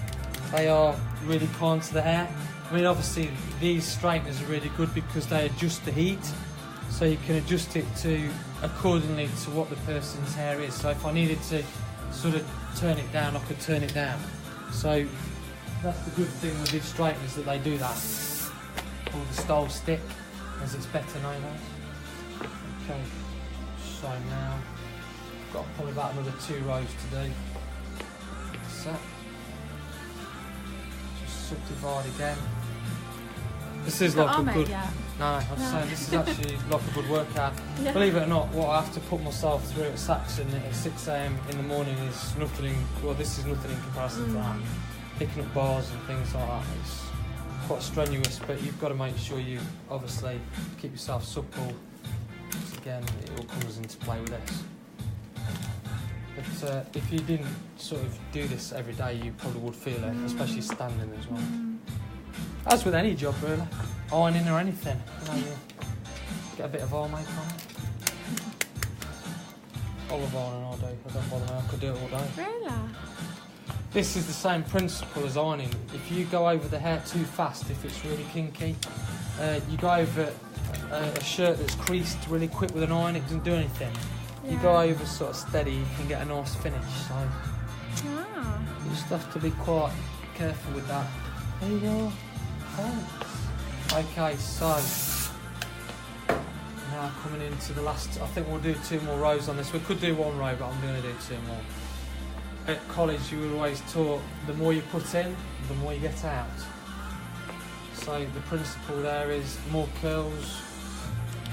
they are really kind to the hair. I mean, obviously these straighteners are really good because they adjust the heat, so you can adjust it to accordingly to what the person's hair is. So if I needed to sort of turn it down, I could turn it down. So that's the good thing with these straighteners, that they do that. Called the style stick, as it's better known as. Okay, so now I've got probably about another 2 rows to do. That's it. Just subdivide again. This is like a good. No, I'm saying this is actually like a good workout. Yeah. Believe it or not, what I have to put myself through at Saxon at 6 AM in the morning is nothing. Well, this is nothing in comparison to that. Picking up bars and things like that, it's quite strenuous, but you've got to make sure you obviously keep yourself supple. Again, it all comes into play with this. But if you didn't sort of do this every day, you probably would feel it, especially standing as well. As with any job, really, ironing or anything, you know, you get a bit of oil make on it. Olive ironing all day, I don't bother me, I could do it all day. Really? This is the same principle as ironing. If you go over the hair too fast, if it's really kinky, you go over a shirt that's creased really quick with an iron, it doesn't do anything. Yeah. You go over sort of steady, you can get a nice finish. So you just have to be quite careful with that. There you go. Okay, so now coming into the last, I think we'll do 2 more rows on this. We could do 1 row, but I'm going to do 2 more. At college, you were always taught the more you put in, the more you get out. So the principle there is more curls,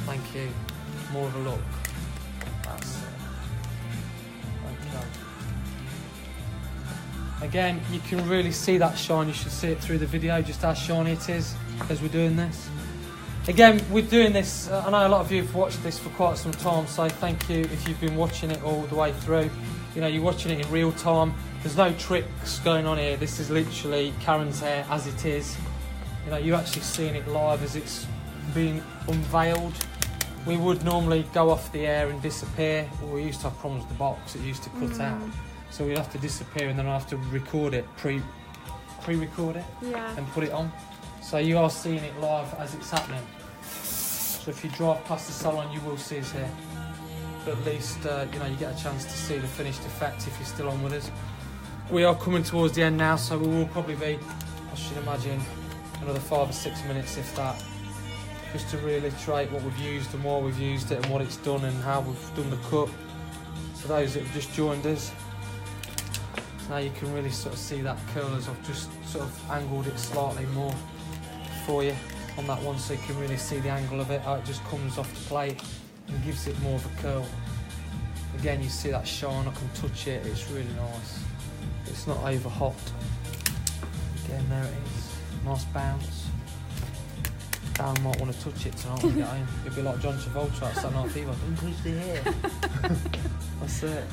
thank you, more of a look. That's it. Okay. Again, you can really see that shine. You should see it through the video, just how shiny it is as we're doing this. Again, we're doing this, I know a lot of you have watched this for quite some time, so thank you if you've been watching it all the way through. You know, you're watching it in real time. There's no tricks going on here. This is literally Karen's hair as it is. You know, you're actually seeing it live as it's being unveiled. We would normally go off the air and disappear. Well, we used to have problems with the box. It used to cut out. So we'd have to disappear and then I'd have to record it, pre-record it, and put it on. So you are seeing it live as it's happening. So if you drive past the salon, you will see his hair. But at least, you know, you get a chance to see the finished effect if you're still on with us. We are coming towards the end now, so we will probably be, I should imagine, another 5 or 6 minutes, if that, just to reiterate what we've used and why we've used it and what it's done and how we've done the cut. For those that have just joined us, now you can really sort of see that curl as I've just sort of angled it slightly more for you on that one, so you can really see the angle of it, how it just comes off the plate and gives it more of a curl. Again, you see that shine, I can touch it, it's really nice. It's not over hot. Again, there it is, nice bounce. Dan might want to touch it tonight when we get home. It'd be like John Travolta at Saturday Night Fever. Don't touch the hair. That's it.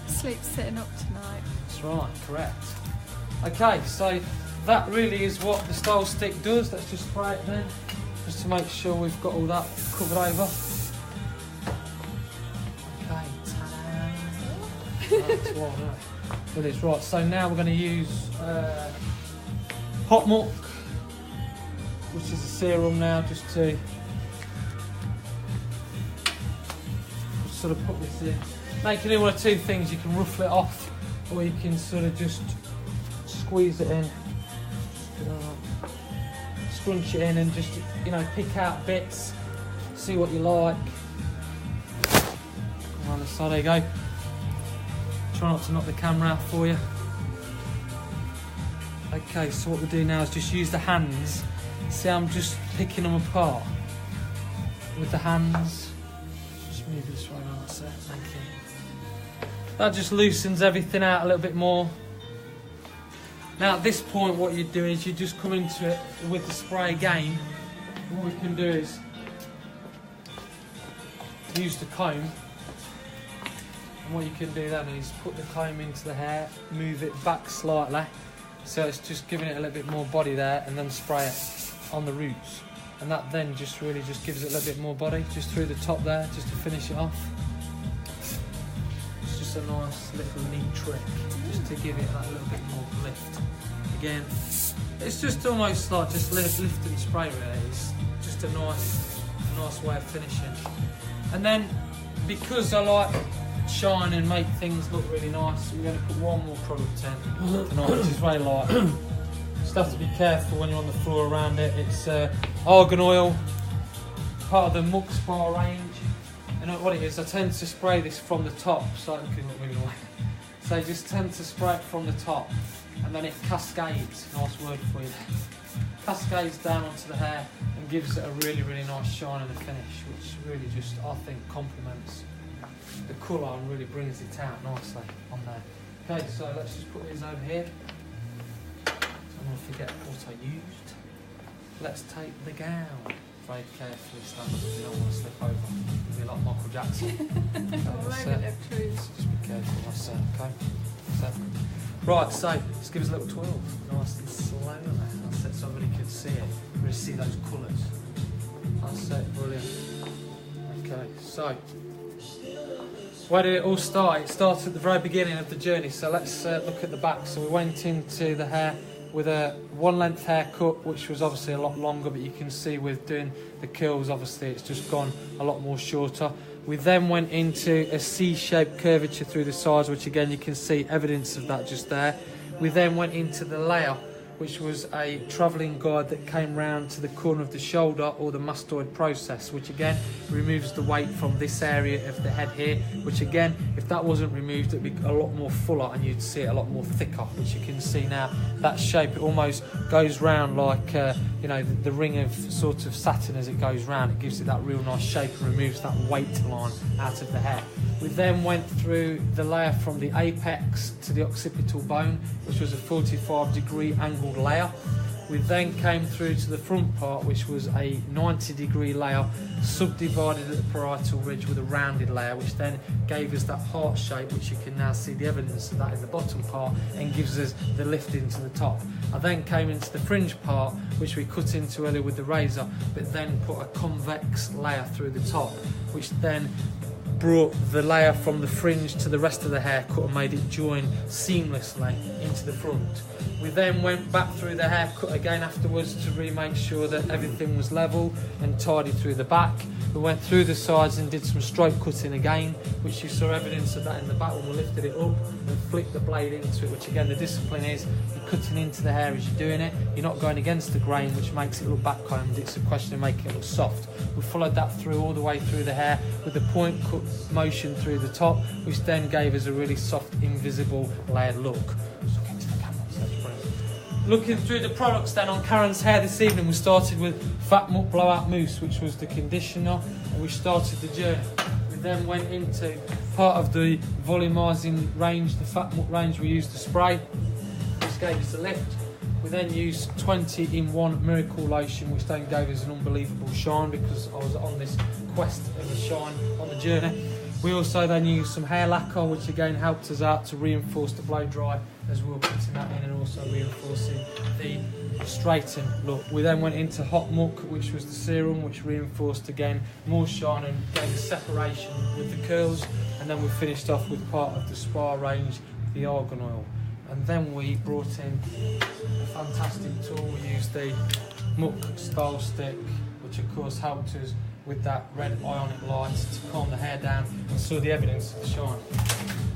Sleep sitting up tonight. That's right, correct. Okay, so that really is what the style stick does. Let's just spray it then, just to make sure we've got all that covered over. Okay, ta-da. That's what it is. Right, so now we're going to use hot milk, which is a serum now, just to sort of put this in. Now you can do one of two things. You can ruffle it off, or you can sort of just squeeze it in, scrunch it in, and just, you know, pick out bits, see what you like. On the side, there you go. Try not to knock the camera out for you. Okay, so what we do now is just use the hands. See, I'm just picking them apart with the hands. Just move this way around, that's it. Thank you. That just loosens everything out a little bit more. Now at this point what you do is you just come into it with the spray again. What we can do is use the comb, and what you can do then is put the comb into the hair, move it back slightly, so it's just giving it a little bit more body there, and then spray it on the roots, and that then just really just gives it a little bit more body just through the top there, just to finish it off. It's just a nice little neat trick just to give it that little bit more lift. Again, it's just almost like just lift and spray really. It's just a nice way of finishing. And then because I like shine and make things look really nice, we're going to put one more product in tonight, which is very light. Just have to be careful when you're on the floor around it. It's argan oil, part of the Mux Bar range. And what it is, I tend to spray this from the top, so it can look really light. So you just tend to spray it from the top, and then it cascades, nice word for you, cascades down onto the hair and gives it a really, really nice shine and a finish, which really just, I think, complements the colour and really brings it out nicely on there. Okay, so let's just put these over here. So I'm going to forget what I used. Let's take the gown. Very carefully stand up, you don't want to slip over. You'll be like Michael Jackson. Okay, just be careful, that's it, okay? So, right, so just give us a little twirl. Nice and slow there. That's it, so everybody can see it. Really see those colours. That's it, brilliant. Okay, so where did it all start? It started at the very beginning of the journey, so let's look at the back. So we went into the hair with a one length haircut, which was obviously a lot longer, but you can see with doing the curls, obviously it's just gone a lot more shorter. We then went into a C-shaped curvature through the sides, which again you can see evidence of that just there. We then went into the layer, which was a travelling guide that came round to the corner of the shoulder, or the mastoid process, which again removes the weight from this area of the head here, which again, if that wasn't removed, it'd be a lot more fuller and you'd see it a lot more thicker, which you can see now. That shape, it almost goes round like you know, the ring of sort of satin as it goes round. It gives it that real nice shape and removes that weight line out of the hair. We then went through the layer from the apex to the occipital bone, which was a 45-degree angled layer. We then came through to the front part, which was a 90-degree layer, subdivided at the parietal ridge with a rounded layer, which then gave us that heart shape, which you can now see the evidence of that in the bottom part, and gives us the lift into the top. I then came into the fringe part, which we cut into earlier with the razor, but then put a convex layer through the top, which then brought the layer from the fringe to the rest of the haircut and made it join seamlessly into the front. We then went back through the haircut again afterwards to really make sure that everything was level and tidy through the back. We went through the sides and did some straight cutting again, which you saw evidence of that in the back when we lifted it up and flicked the blade into it, which again the discipline is you're cutting into the hair as you're doing it. You're not going against the grain, which makes it look backcombed. It's a question of making it look soft. We followed that through all the way through the hair with the point cut motion through the top, which then gave us a really soft, invisible, layered look. Just look into the camera, so that's brilliant. Looking through the products then on Karen's hair this evening, we started with Fat Mutt Blowout Mousse, which was the conditioner, and we started the journey. We then went into part of the volumizing range, the Fat Mutt range. We used the spray, which gave us a lift. We then used 20-in-1 Miracle Lotion, which then gave us an unbelievable shine because I was on this quest of a shine on the journey. We also then used some hair lacquer, which again helped us out to reinforce the blow dry as we were putting that in, and also reinforcing the straighten look. We then went into hot muck, which was the serum, which reinforced again more shine and gave us separation with the curls. And then we finished off with part of the spa range, the argan oil. And then we brought in a fantastic tool. We used the muck style stick, which of course helped us with that red ionic light to calm the hair down and saw the evidence of the shine.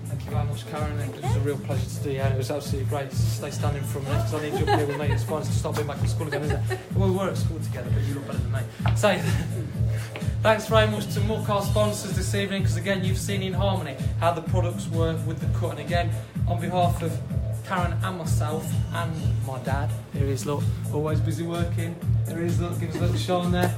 Thank you very much, Karen. It was a real pleasure to do you, and it was absolutely great to stay standing for a minute because I need you up here with me. It's fine to stop being back in school again, isn't it? Well, we were at school together, but you look better than me. So, thanks very much to Muck, our sponsors this evening, because again, you've seen in harmony how the products work with the cut. And again, on behalf of Karen and myself and my dad, here he is, look, always busy working. There he is, look, give us a little shine there.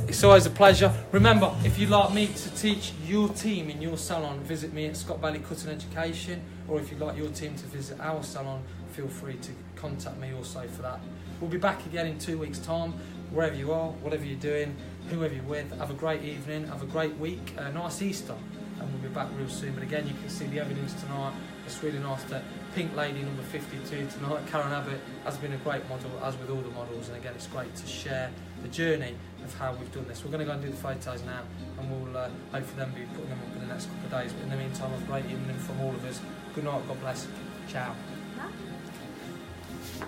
It's always a pleasure. Remember, if you'd like me to teach your team in your salon, visit me at Scott Bailey Cutting Education, or if you'd like your team to visit our salon, feel free to contact me also for that. We'll be back again in 2 weeks' time. Wherever you are, whatever you're doing, whoever you're with, have a great evening, have a great week, a nice Easter, and we'll be back real soon. But again, you can see the evidence tonight. It's really nice that Pink Lady number 52 tonight, Karen Abbott, has been a great model, as with all the models, and again, it's great to share the journey of how we've done this. We're going to go and do the photos now, and we'll hopefully then be putting them up in the next couple of days. But in the meantime, have a great evening from all of us. Good night, God bless. Ciao. Bye.